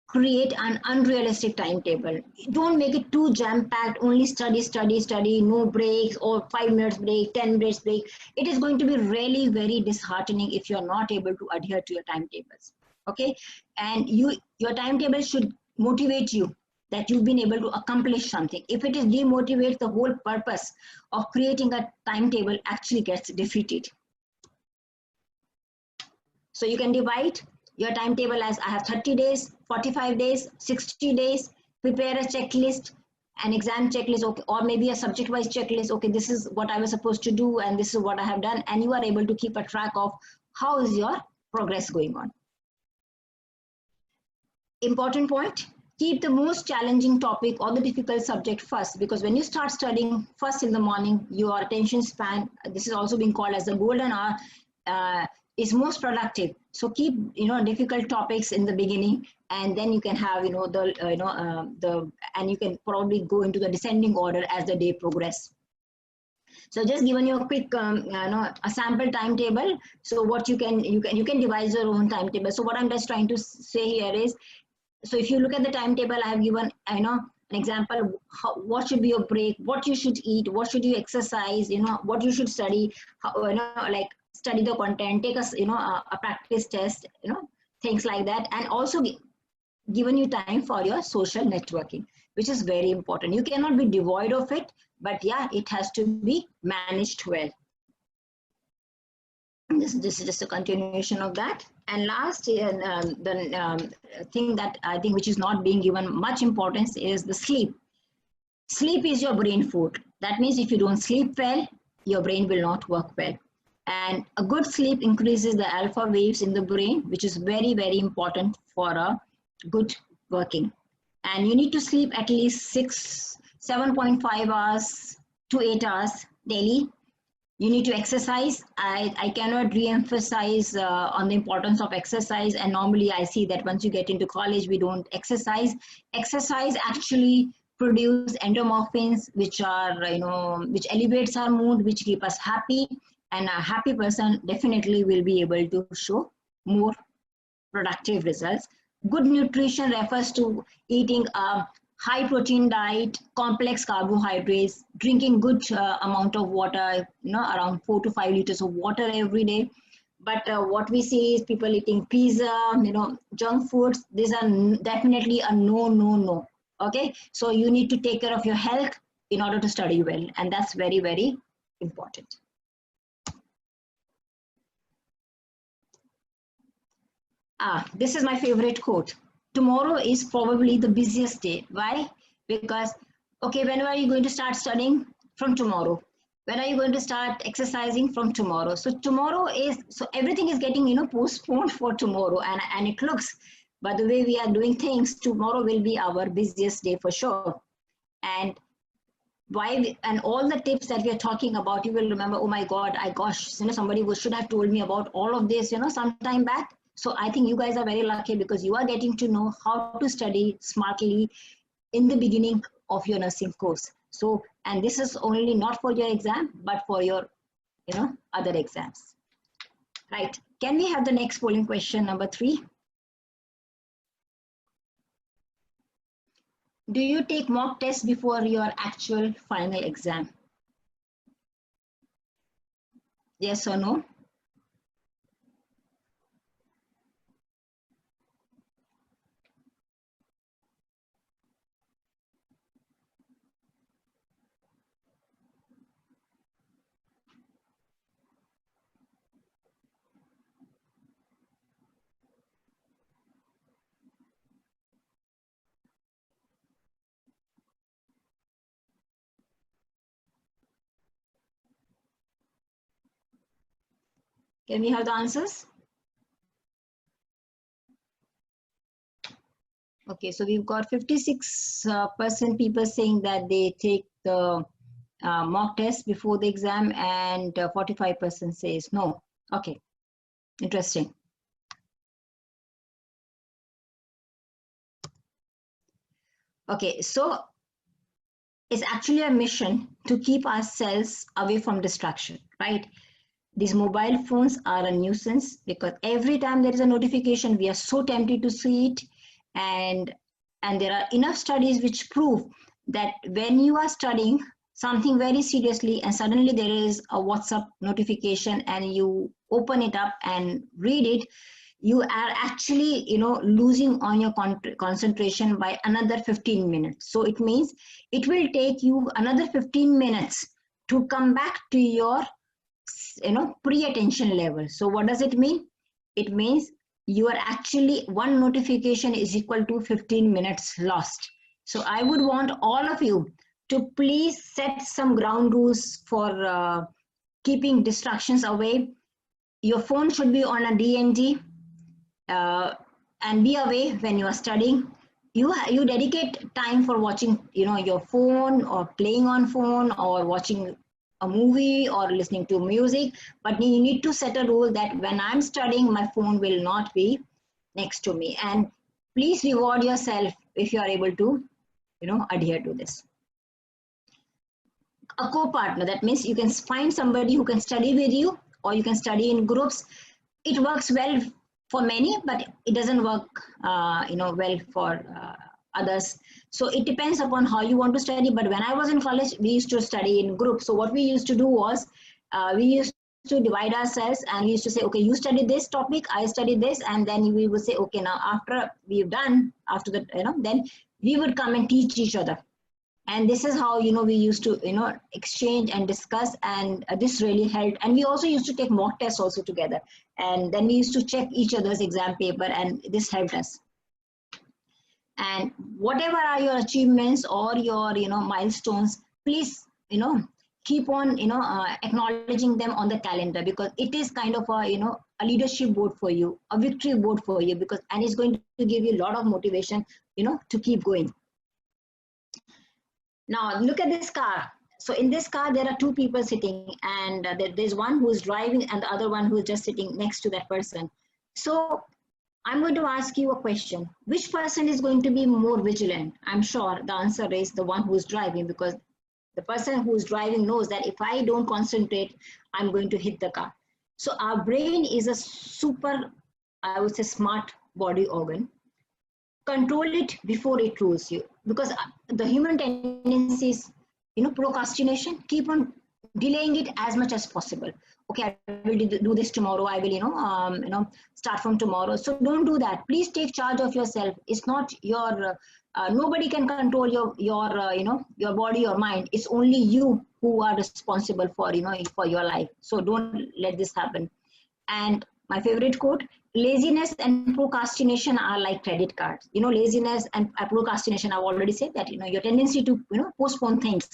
create an unrealistic timetable. Don't make it too jam-packed, only study, study, study, no breaks, or 5 minutes break, 10 minutes break. It is going to be really very disheartening if you're not able to adhere to your timetables, okay? And your timetable should motivate you that you've been able to accomplish something. If it is demotivates, the whole purpose of creating a timetable actually gets defeated. So you can divide your timetable as I have 30 days, 45 days, 60 days, prepare a checklist, an exam checklist, okay, or maybe a subject-wise checklist. Okay, this is what I was supposed to do and this is what I have done, and you are able to keep a track of how is your progress going on. Important point, keep the most challenging topic or the difficult subject first, because when you start studying first in the morning, your attention span, this is also being called as the golden hour, is most productive. So keep difficult topics in the beginning, and then you can have and you can probably go into the descending order as the day progress. So just given you a quick a sample timetable. So what you can devise your own timetable. So what I'm just trying to say here is, so if you look at the timetable, I have given an example, what should be your break, what you should eat, what should you exercise, what you should study, like study the content, take a practice test, things like that. And also given you time for your social networking, which is very important. You cannot be devoid of it, but yeah, it has to be managed well. This is just a continuation of that. And last, the thing that I think which is not being given much importance is the sleep. Sleep is your brain food. That means if you don't sleep well, your brain will not work well. And a good sleep increases the alpha waves in the brain, which is very, very important for a good working. And you need to sleep at least 7.5 hours to 8 hours daily. You need to exercise. I cannot re-emphasize on the importance of exercise. And normally I see that once you get into college, we don't exercise. Exercise actually produce endorphins, which are, which elevates our mood, which keep us happy. And a happy person definitely will be able to show more productive results. Good nutrition refers to eating a high protein diet, complex carbohydrates, drinking good amount of water, around 4 to 5 liters of water every day. But what we see is people eating pizza, junk foods. These are definitely a no. Okay, so you need to take care of your health in order to study well, and that's very, very important. This is my favorite quote. Tomorrow is probably the busiest day. Why? Because, okay, whenever you're going to start studying? From tomorrow. When are you going to start exercising? From tomorrow. So tomorrow is, so everything is getting, postponed for tomorrow, and it looks, by the way we are doing things, tomorrow will be our busiest day for sure. And and all the tips that we are talking about, you will remember, oh my God, somebody should have told me about all of this, some time back. So I think you guys are very lucky, because you are getting to know how to study smartly in the beginning of your nursing course. So, and this is only not for your exam, but for your, other exams. Right. Can we have the next polling question, number 3? Do you take mock tests before your actual final exam? Yes or no? Can we have the answers? Okay, so we've got 56% people saying that they take the mock test before the exam, and 45% says no. Okay, interesting. Okay, so it's actually a mission to keep ourselves away from distraction, right? These mobile phones are a nuisance, because every time there is a notification, we are so tempted to see it. And there are enough studies which prove that when you are studying something very seriously and suddenly there is a WhatsApp notification and you open it up and read it, you are actually, losing on your concentration by another 15 minutes. So it means it will take you another 15 minutes to come back to your, pre-attention level. So what does it mean? It means you are actually, one notification is equal to 15 minutes lost. So I would want all of you to please set some ground rules for keeping distractions away. Your phone should be on a DND, and be away when you are studying. You dedicate time for watching, your phone, or playing on phone, or watching a movie, or listening to music, but you need to set a rule that when I'm studying, my phone will not be next to me. And please reward yourself if you are able to, adhere to this. A co-partner, that means you can find somebody who can study with you, or you can study in groups. It works well for many, but it doesn't work, well for others. So it depends upon how you want to study. But when I was in college, we used to study in groups. So what we used to do was, we used to divide ourselves, and we used to say, okay, you study this topic, I study this, and then we would say, okay, now after we've done, after that, then we would come and teach each other. And this is how, we used to, exchange and discuss, and this really helped. And we also used to take mock tests also together. And then we used to check each other's exam paper, and this helped us. And whatever are your achievements or your, milestones, please, keep on, acknowledging them on the calendar, because it is kind of a, a leadership board for you, a victory board for you, because, and it's going to give you a lot of motivation, to keep going. Now look at this car. So in this car, there are two people sitting, and there's one who is driving and the other one who is just sitting next to that person. So I'm going to ask you a question. Which person is going to be more vigilant? I'm sure the answer is the one who is driving, because the person who is driving knows that if I don't concentrate, I'm going to hit the car. So our brain is a super, I would say, smart body organ. Control it before it rules you, because the human tendency is, procrastination. Keep on delaying it as much as possible. Okay, I will do this tomorrow. I will, start from tomorrow. So don't do that. Please take charge of yourself. It's not your, nobody can control your body or mind. It's only you who are responsible for, for your life. So don't let this happen. And my favorite quote, laziness and procrastination are like credit cards. Laziness and procrastination, I've already said that, your tendency to, postpone things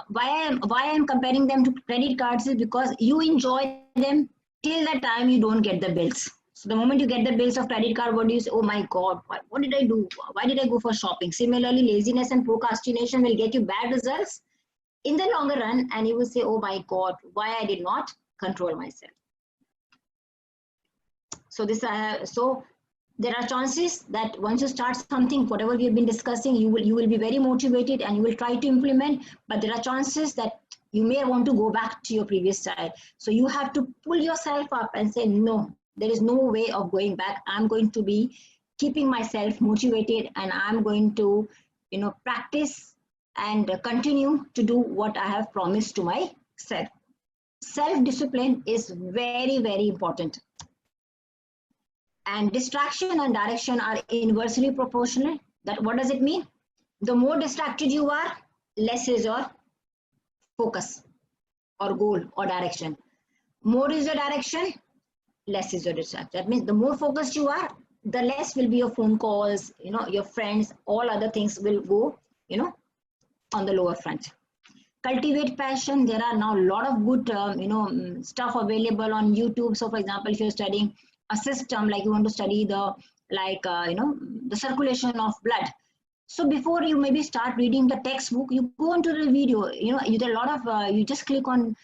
why I am comparing them to credit cards is because you enjoy them till the time you don't get the bills. So the moment you get the bills of credit card, what do you say? Oh my God, what did I do? Why did I go for shopping? Similarly, laziness and procrastination will get you bad results in the longer run, and you will say, oh my God, why I did not control myself. So so there are chances that once you start something, whatever we have been discussing, you will be very motivated and you will try to implement, but there are chances that you may want to go back to your previous style. So you have to pull yourself up and say, no, there is no way of going back. I'm going to be keeping myself motivated, and I'm going to, practice and continue to do what I have promised to myself. Self-discipline is very, very important. And distraction and direction are inversely proportional. That what does it mean? The more distracted you are, less is your focus or goal or direction. More is your direction, less is your distraction. That means the more focused you are, the less will be your phone calls, your friends, all other things will go, on the lower front. Cultivate passion. There are now a lot of good, stuff available on YouTube. So, for example, if you're studying a system, like you want to study the circulation of blood. So before you maybe start reading the textbook, you go into the video. There are a lot of you just click on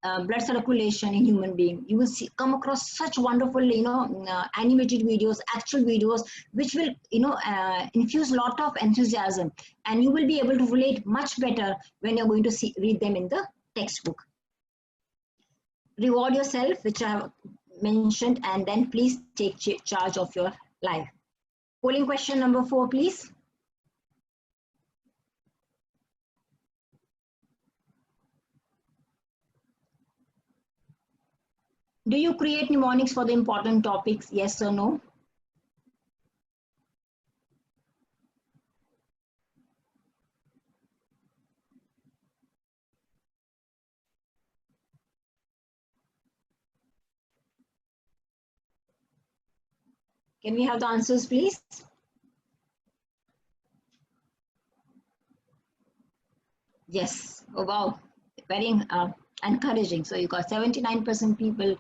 blood circulation in human being. You will come across such wonderful, animated videos, actual videos, which will, infuse a lot of enthusiasm, and you will be able to relate much better when you're going to read them in the textbook. Reward yourself, which I have mentioned, and then please take charge of your life. Polling question number 4, please. Do you create mnemonics for the important topics? Yes or no? Can we have the answers, please? Yes. Oh, wow. Very encouraging. So you got 79% people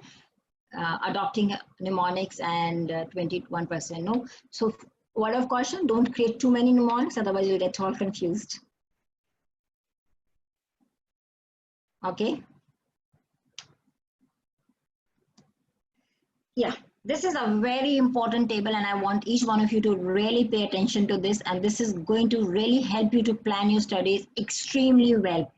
adopting mnemonics and 21% no. So word of caution, don't create too many mnemonics, otherwise you'll get all confused. Okay. Yeah. This is a very important table, and I want each one of you to really pay attention to this, and this is going to really help you to plan your studies extremely well.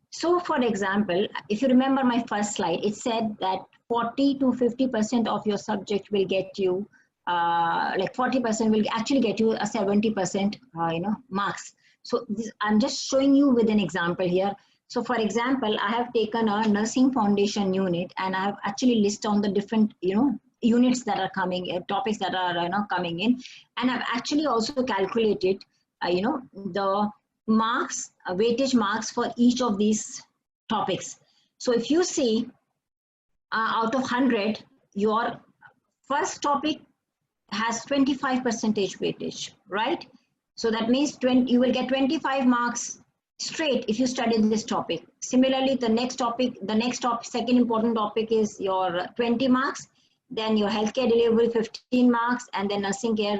So for example, if you remember my first slide, it said that 40 to 50% of your subject will get you, like 40% will actually get you a 70%, marks. So I'm just showing you with an example here. So for example, I have taken a nursing foundation unit, and I have actually listed on the different, units that are coming, topics that are coming in, and I've actually also calculated, the marks, weightage marks for each of these topics. So if you see, out of 100, your first topic has 25% weightage, right? So that means you will get 25 marks straight if you study this topic. Similarly, the next topic, second important topic is your 20 marks. Then your healthcare delivery 15 marks, and then nursing care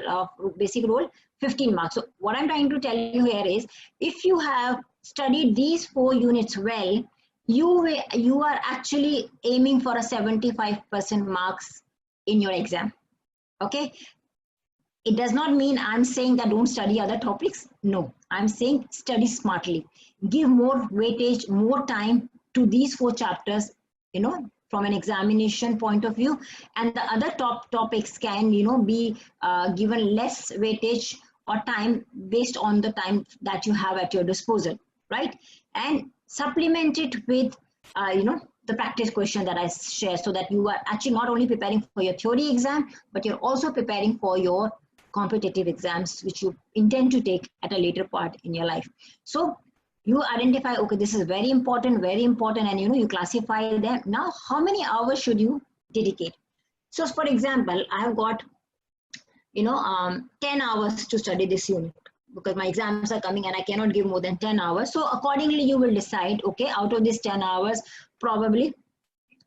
basic role 15 marks. So what I'm trying to tell you here is, if you have studied these 4 units well, you are actually aiming for a 75% marks in your exam. Okay. It does not mean I'm saying that don't study other topics. No, I'm saying study smartly. Give more weightage, more time to these 4 chapters, from an examination point of view, and the other topics can, be given less weightage or time based on the time that you have at your disposal, right? And supplement it with, the practice question that I share, so that you are actually not only preparing for your theory exam, but you're also preparing for your competitive exams, which you intend to take at a later part in your life. So you identify, okay, this is very important, and you classify them. Now, how many hours should you dedicate? So for example, I have got 10 hours to study this unit. because my exams are coming and I cannot give more than 10 hours. So accordingly, you will decide, okay, out of these 10 hours, probably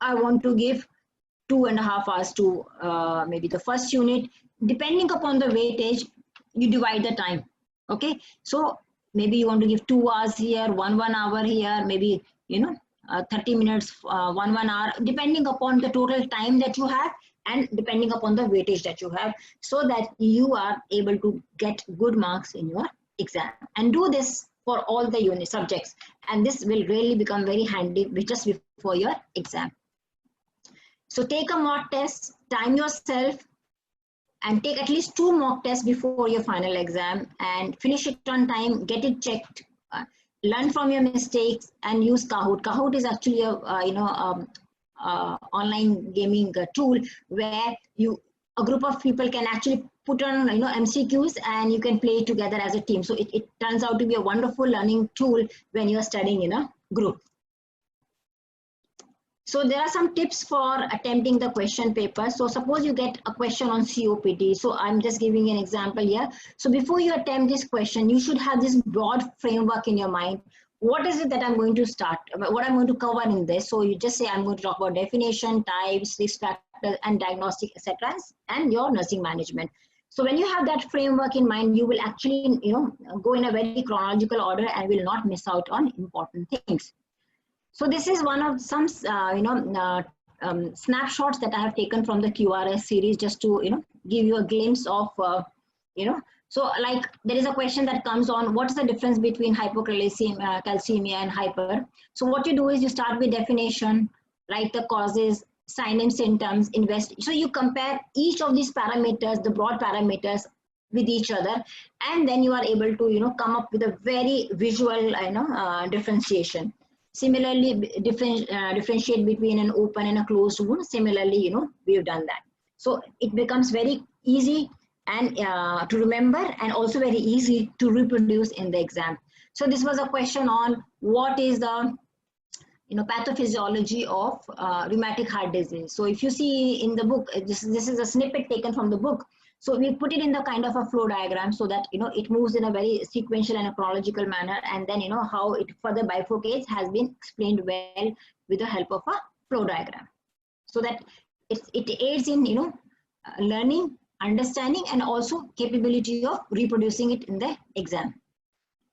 I want to give 2.5 hours to maybe the first unit. Depending upon the weightage, you divide the time. Okay, so maybe you want to give 2 hours here, 1 hour here, maybe 30 minutes, 1 hour, depending upon the total time that you have and depending upon the weightage that you have, so that you are able to get good marks in your exam. And do this for all the unit subjects, and this will really become very handy just before your exam. So take a mock test, time yourself, and take at least 2 mock tests before your final exam, and finish it on time, get it checked, learn from your mistakes, and use Kahoot. Kahoot is actually a online gaming tool where a group of people can actually put on MCQs and you can play together as a team. So it turns out to be a wonderful learning tool when you are studying in a group. So there are some tips for attempting the question paper. So suppose you get a question on COPD. So I'm just giving an example here. So before you attempt this question, you should have this broad framework in your mind. What is it that I'm going to start? What I'm going to cover in this? So you just say, I'm going to talk about definition, types, risk factors, and diagnostic, etc., and your nursing management. So when you have that framework in mind, you will actually, go in a very chronological order and will not miss out on important things. So this is one of some, snapshots that I have taken from the QRS series, just to, give you a glimpse of, so like there is a question that comes on, what is the difference between hypocalcemia and hyper? So what you do is you start with definition, write the causes, sign and symptoms, so you compare each of these parameters, the broad parameters, with each other, and then you are able to, come up with a very visual, differentiation. Similarly, differentiate between an open and a closed wound. Similarly, we've done that. So it becomes very easy and to remember, and also very easy to reproduce in the exam. So this was a question on what is the pathophysiology of rheumatic heart disease. So if you see in the book, this is a snippet taken from the book. So we put it in the kind of a flow diagram so that, it moves in a very sequential and a chronological manner. And then, how it further bifurcates has been explained well with the help of a flow diagram. So that it aids in, learning, understanding, and also capability of reproducing it in the exam.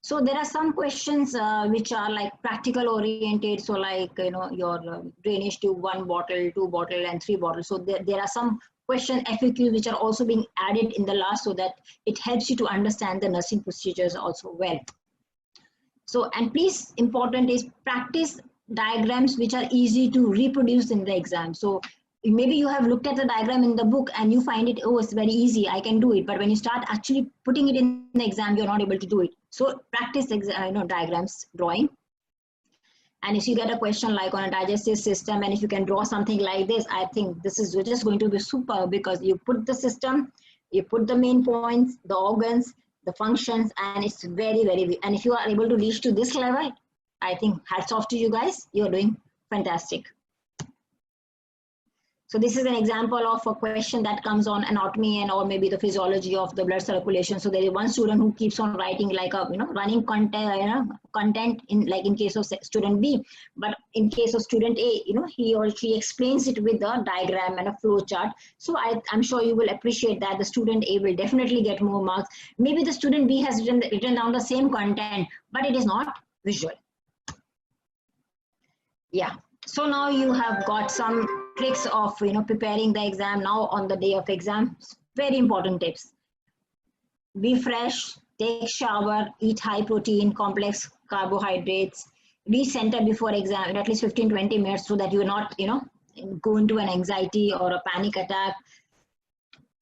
So there are some questions which are like practical oriented. So like, your drainage tube, 1 bottle, 2 bottle, and 3 bottles. So there are some question FAQs which are also being added in the last, so that it helps you to understand the nursing procedures also well. So, and please, important is practice diagrams which are easy to reproduce in the exam. So maybe you have looked at the diagram in the book and you find it, oh, it's very easy, I can do it. But when you start actually putting it in the exam, you're not able to do it. So practice diagrams drawing. And if you get a question like on a digestive system, and if you can draw something like this, I think this is just going to be super, because you put the system, you put the main points, the organs, the functions, and it's very, very, and if you are able to reach to this level, I think hats off to you guys. You're doing fantastic. So this is an example of a question that comes on anatomy and or maybe the physiology of the blood circulation. So there is one student who keeps on writing like a running content in like in case of student B, but in case of student A, he or she explains it with a diagram and a flow chart. So I'm sure you will appreciate that the student A will definitely get more marks. Maybe the student B has written down the same content, but it is not visual. Yeah. So now you have got some tricks of preparing the exam now on the day of exam. Very important tips. Be fresh, take shower, eat high protein, complex carbohydrates, reach center before exam in at least 15-20 minutes, so that you're not go into an anxiety or a panic attack.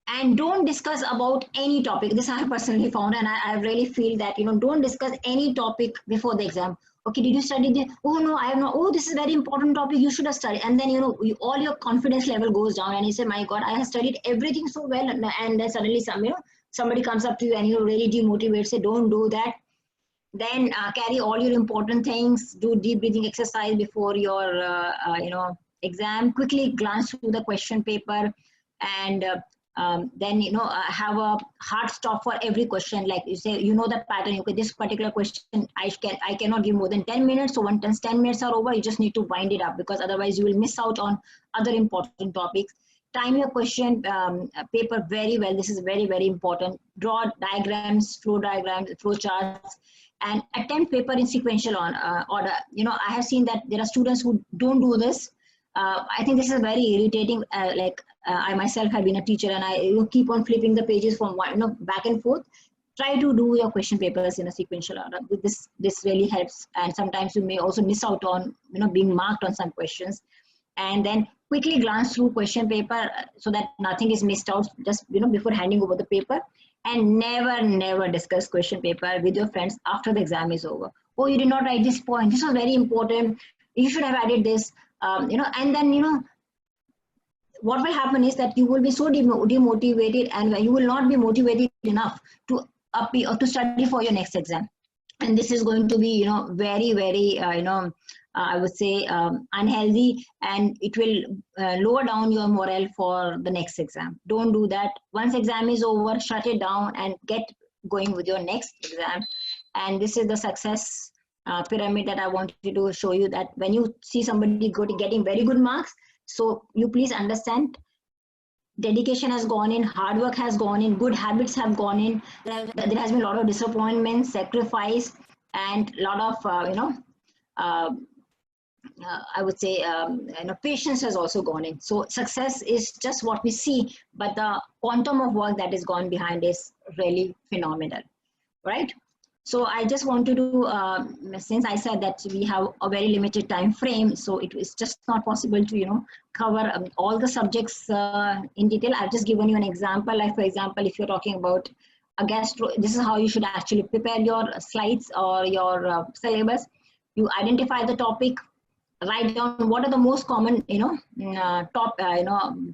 And don't discuss about any topic. This I have personally found, and I really feel that don't discuss any topic before the exam. Okay, did you study this? Oh no, I have not. Oh, this is a very important topic, you should have studied. And then all your confidence level goes down, and you say, my God, I have studied everything so well, and then suddenly somebody comes up to you and really demotivates. Say, don't do that. Then carry all your important things. Do deep breathing exercise before your exam. Quickly glance through the question paper, and then have a hard stop for every question. Like you say, the pattern. Okay, this particular question I cannot give more than 10 minutes. So once 10 minutes are over, you just need to wind it up, because otherwise you will miss out on other important topics. Time your question paper very well. This is very, very important. Draw diagrams, flow charts, and attempt paper in sequential order. I have seen that there are students who don't do this. I think this is very irritating. I myself have been a teacher, and I keep on flipping the pages from one, back and forth. Try to do your question papers in a sequential order. This really helps. And sometimes you may also miss out on being marked on some questions. And then quickly glance through question paper so that nothing is missed out just before handing over the paper. And never discuss question paper with your friends after the exam is over. Oh, you did not write this point. This was very important. You should have added this. And then what will happen is that you will be so demotivated, and you will not be motivated enough to study for your next exam. And this is going to be very, very I would say unhealthy, and it will lower down your morale for the next exam. Don't do that. Once exam is over, shut it down and get going with your next exam. And this is the success pyramid that I wanted to show you, that when you see somebody getting very good marks, so you please understand, dedication has gone in, hard work has gone in, good habits have gone in. There has been a lot of disappointment, sacrifice, and a lot of I would say patience has also gone in. So success is just what we see, but the quantum of work that is gone behind is really phenomenal, right? So I just wanted to, since I said that we have a very limited time frame, so it is just not possible to cover all the subjects in detail. I've just given you an example. Like, for example, if you're talking about a gastro, this is how you should actually prepare your slides or your syllabus. You identify the topic, write down what are the most common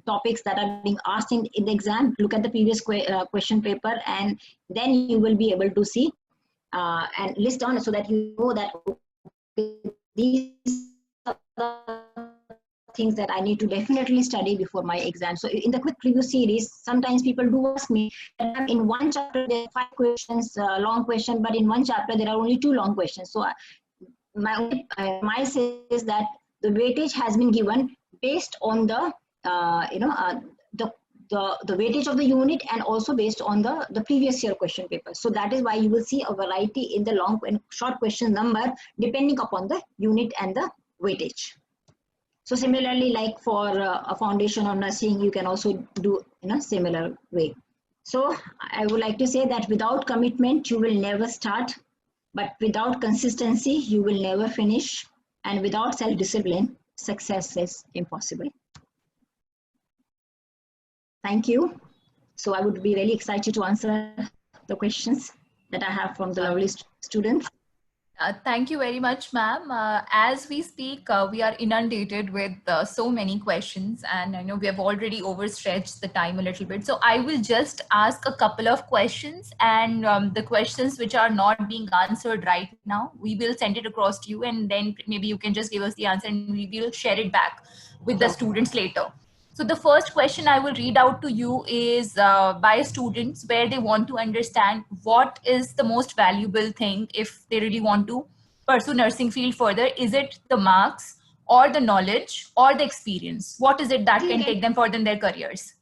topics that are being asked in the exam. Look at the previous question paper, and then you will be able to see and list down, so that you know that these are the things that I need to definitely study before my exam. So in the quick review series, sometimes people do ask me that in one chapter there are 5 questions, long question, but in one chapter there are only 2 long questions. So my say is that the weightage has been given based on the the weightage of the unit, and also based on the previous year question paper. So that is why you will see a variety in the long and short question number depending upon the unit and the weightage. So similarly, like for a foundation of nursing, you can also do in a similar way. So I would like to say that without commitment, you will never start, but without consistency, you will never finish, and without self-discipline, success is impossible. Thank you. So I would be really excited to answer the questions that I have from the lovely students. Thank you very much, ma'am. As we speak, we are inundated with so many questions, and I know we have already overstretched the time a little bit. So I will just ask a couple of questions, and the questions which are not being answered right now, we will send it across to you, and then maybe you can just give us the answer and we will share it back with the students later. So the first question I will read out to you is by students, where they want to understand what is the most valuable thing if they really want to pursue nursing field further. Is it the marks or the knowledge or the experience? What is it that can take them further in their careers?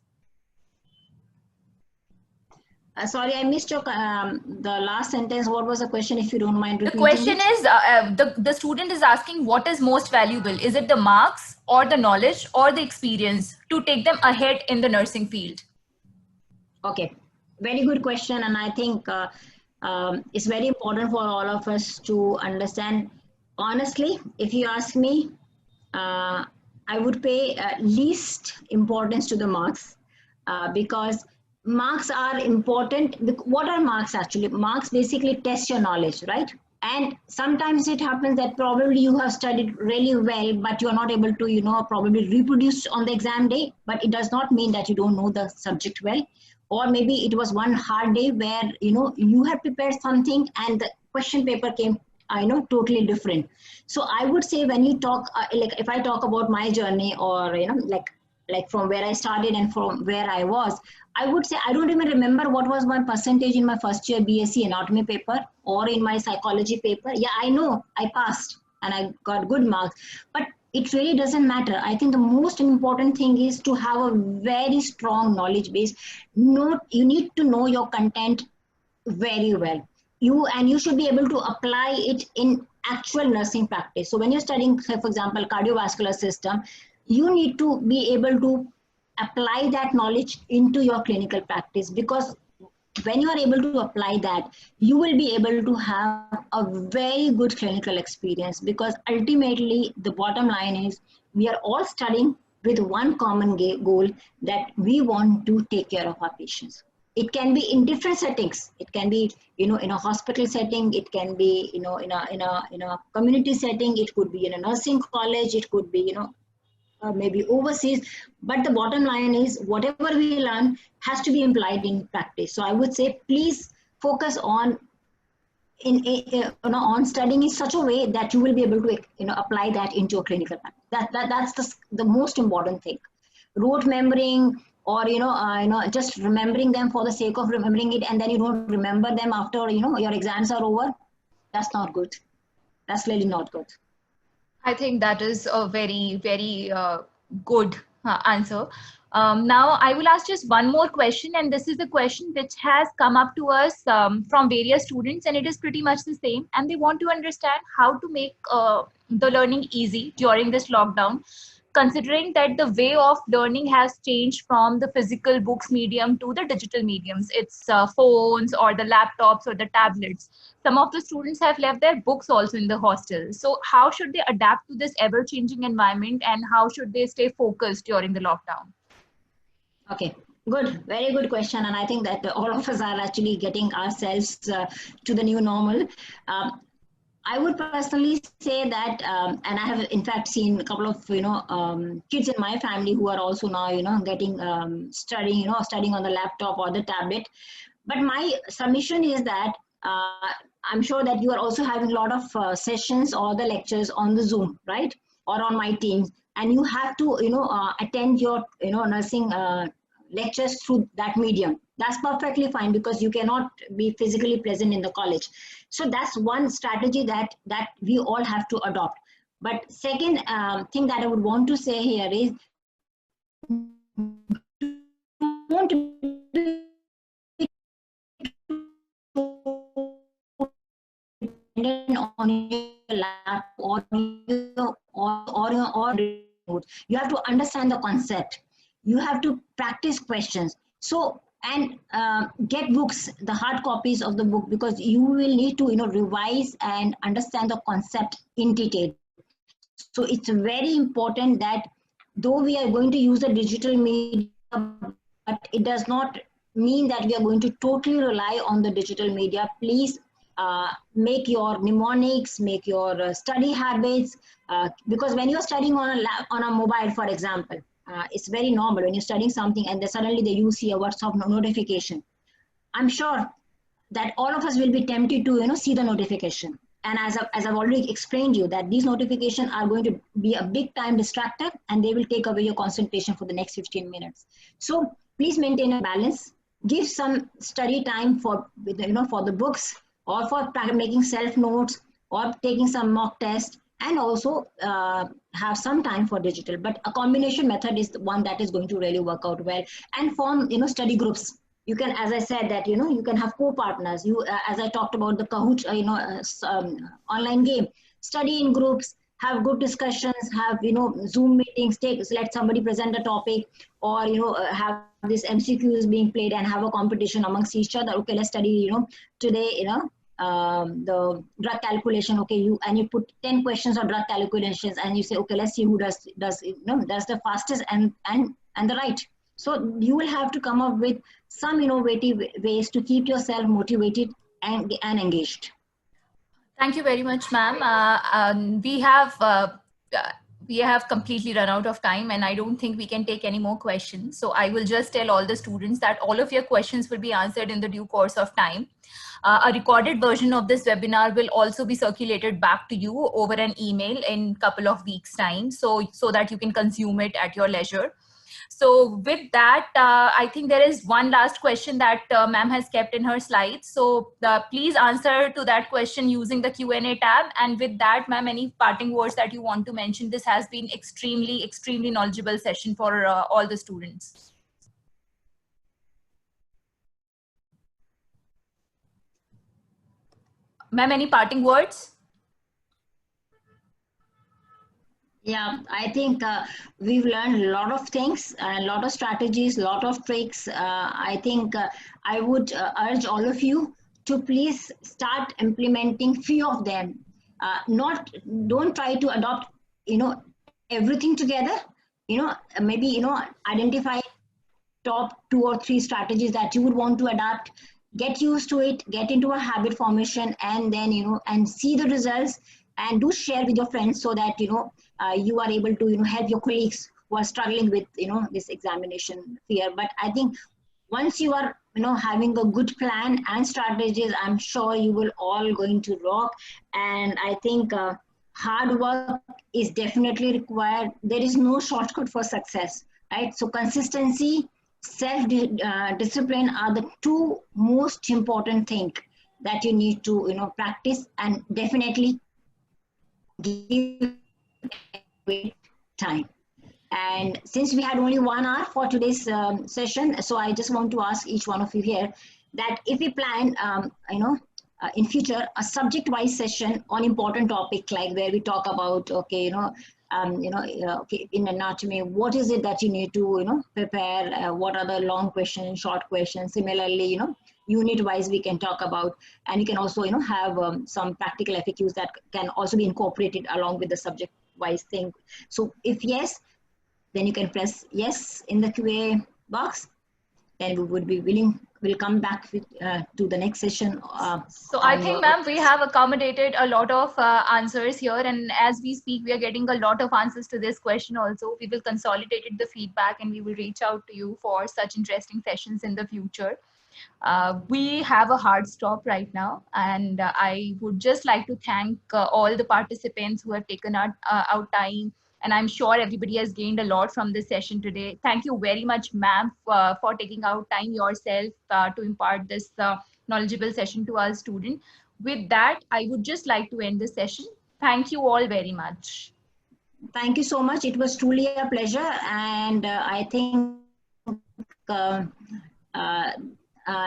Sorry, I missed your the last sentence. What was the question, if you don't mind repeating? The question is, the student is asking what is most valuable. Is it the marks or the knowledge or the experience to take them ahead in the nursing field? Okay, very good question. And I think it's very important for all of us to understand. Honestly, if you ask me, I would pay least importance to the marks because marks are important. What are marks actually? Marks basically test your knowledge, right? And sometimes it happens that probably you have studied really well, but you are not able to, probably reproduce on the exam day, but it does not mean that you don't know the subject well. Or maybe it was one hard day where, you had prepared something and the question paper came, totally different. So I would say when you talk, like if I talk about my journey or, like from where I started and from where I was, I would say I don't even remember what was my percentage in my first year B.Sc anatomy paper or in my psychology paper. Yeah, I know I passed and I got good marks, but it really doesn't matter. I think the most important thing is to have a very strong knowledge base. You need to know your content very well. You should be able to apply it in actual nursing practice. So when you're studying, say for example, cardiovascular system, you need to be able to apply that knowledge into your clinical practice, because when you are able to apply that, you will be able to have a very good clinical experience, because ultimately the bottom line is we are all studying with one common goal, that we want to take care of our patients. It can be in different settings. It can be, in a hospital setting. It can be, in a community setting. It could be in a nursing college. It could be, maybe overseas. But the bottom line is whatever we learn has to be applied in practice. So I would say please focus on on studying in such a way that you will be able to apply that into a clinical practice. That's the most important thing. Rote remembering, or just remembering them for the sake of remembering it, and then you don't remember them after your exams are over. That's not good. That's really not good. I think that is a very, very good answer. Now, I will ask just one more question, and this is a question which has come up to us from various students, and it is pretty much the same. And they want to understand how to make the learning easy during this lockdown, considering that the way of learning has changed from the physical books medium to the digital mediums. It's phones or the laptops or the tablets. Some of the students have left their books also in the hostel. So how should they adapt to this ever-changing environment, and how should they stay focused during the lockdown? Okay, good. Very good question. And I think that all of us are actually getting ourselves to the new normal. I would personally say that, and I have in fact seen a couple of kids in my family who are also now getting studying on the laptop or the tablet. But my submission is that I'm sure that you are also having a lot of sessions or the lectures on the Zoom, right, or on my Teams, and you have to attend your nursing lectures through that medium. That's perfectly fine, because you cannot be physically present in the college. So that's one strategy that we all have to adopt. But second thing that I would want to say here is, don't be dependent on your lab or you have to understand the concept. You have to practice questions. So, and get books, the hard copies of the book, because you will need to revise and understand the concept in detail. So it's very important that though we are going to use the digital media, but it does not mean that we are going to totally rely on the digital media. Please make your mnemonics, make your study habits, because when you're studying on a mobile, for example, it's very normal when you're studying something and then suddenly you see a WhatsApp notification. I'm sure that all of us will be tempted to see the notification. And as I've already explained you, that these notifications are going to be a big time distractor, and they will take away your concentration for the next 15 minutes. So please maintain a balance. Give some study time for the books, or for making self notes, or taking some mock tests, and also have some time for digital. But a combination method is the one that is going to really work out well. And form study groups. You can, as I said, that you can have co-partners. As I talked about the Kahoot online game, study in groups, have good discussions, have Zoom meetings, let somebody present a topic, or have this MCQs being played and have a competition amongst each other. Okay, let's study today the drug calculation. Okay, you put 10 questions on drug calculations, and you say, okay, let's see who does the fastest and the right. So you will have to come up with some innovative ways to keep yourself motivated and engaged. Thank you very much, ma'am. We have completely run out of time, and I don't think we can take any more questions. So I will just tell all the students that all of your questions will be answered in the due course of time. A recorded version of this webinar will also be circulated back to you over an email in a couple of weeks' time, so that you can consume it at your leisure. So with that, I think there is one last question that ma'am has kept in her slides. So please answer to that question using the Q&A tab. And with that, ma'am, any parting words that you want to mention? This has been extremely, extremely knowledgeable session for all the students. Ma'am, any parting words? Yeah, I think we've learned a lot of things, a lot of strategies, a lot of tricks. I think I would urge all of you to please start implementing few of them. Don't try to adopt, everything together. Maybe, identify top 2 or 3 strategies that you would want to adapt, get used to it, get into a habit formation, and then and see the results, and do share with your friends so that you are able to help your colleagues who are struggling with this examination fear. But I think once you are having a good plan and strategies, I'm sure you will all going to rock. And I think hard work is definitely required. There is no shortcut for success, right? So consistency, self discipline are the 2 most important things that you need to practice, and definitely give time. And since we had only 1 hour for today's session, so I just want to ask each one of you here that if we plan in future a subject-wise session on important topic, like where we talk about okay okay, in anatomy, what is it that you need to prepare, what are the long questions, short questions. Similarly, unit wise we can talk about, and you can also have some practical FAQs that can also be incorporated along with the subject wise thing. So if yes, then you can press yes in the QA box, then we would be willing, we'll come back with, to the next session. So I think, ma'am, we have accommodated a lot of answers here, and as we speak, we are getting a lot of answers to this question also. We will consolidate the feedback and we will reach out to you for such interesting sessions in the future. We have a hard stop right now, and I would just like to thank all the participants who have taken out time, and I'm sure everybody has gained a lot from this session today. Thank you very much, ma'am, for taking out time yourself to impart this knowledgeable session to our student. With that, I would just like to end the session. Thank you all very much. Thank you so much. It was truly a pleasure, and I think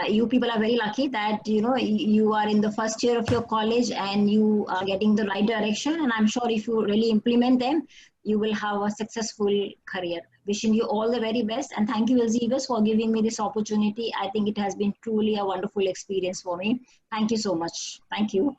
you people are very lucky that you are in the first year of your college and you are getting the right direction. And I'm sure if you really implement them, you will have a successful career. Wishing you all the very best, and thank you, Elizabeth, for giving me this opportunity. I think it has been truly a wonderful experience for me. Thank you so much. Thank you.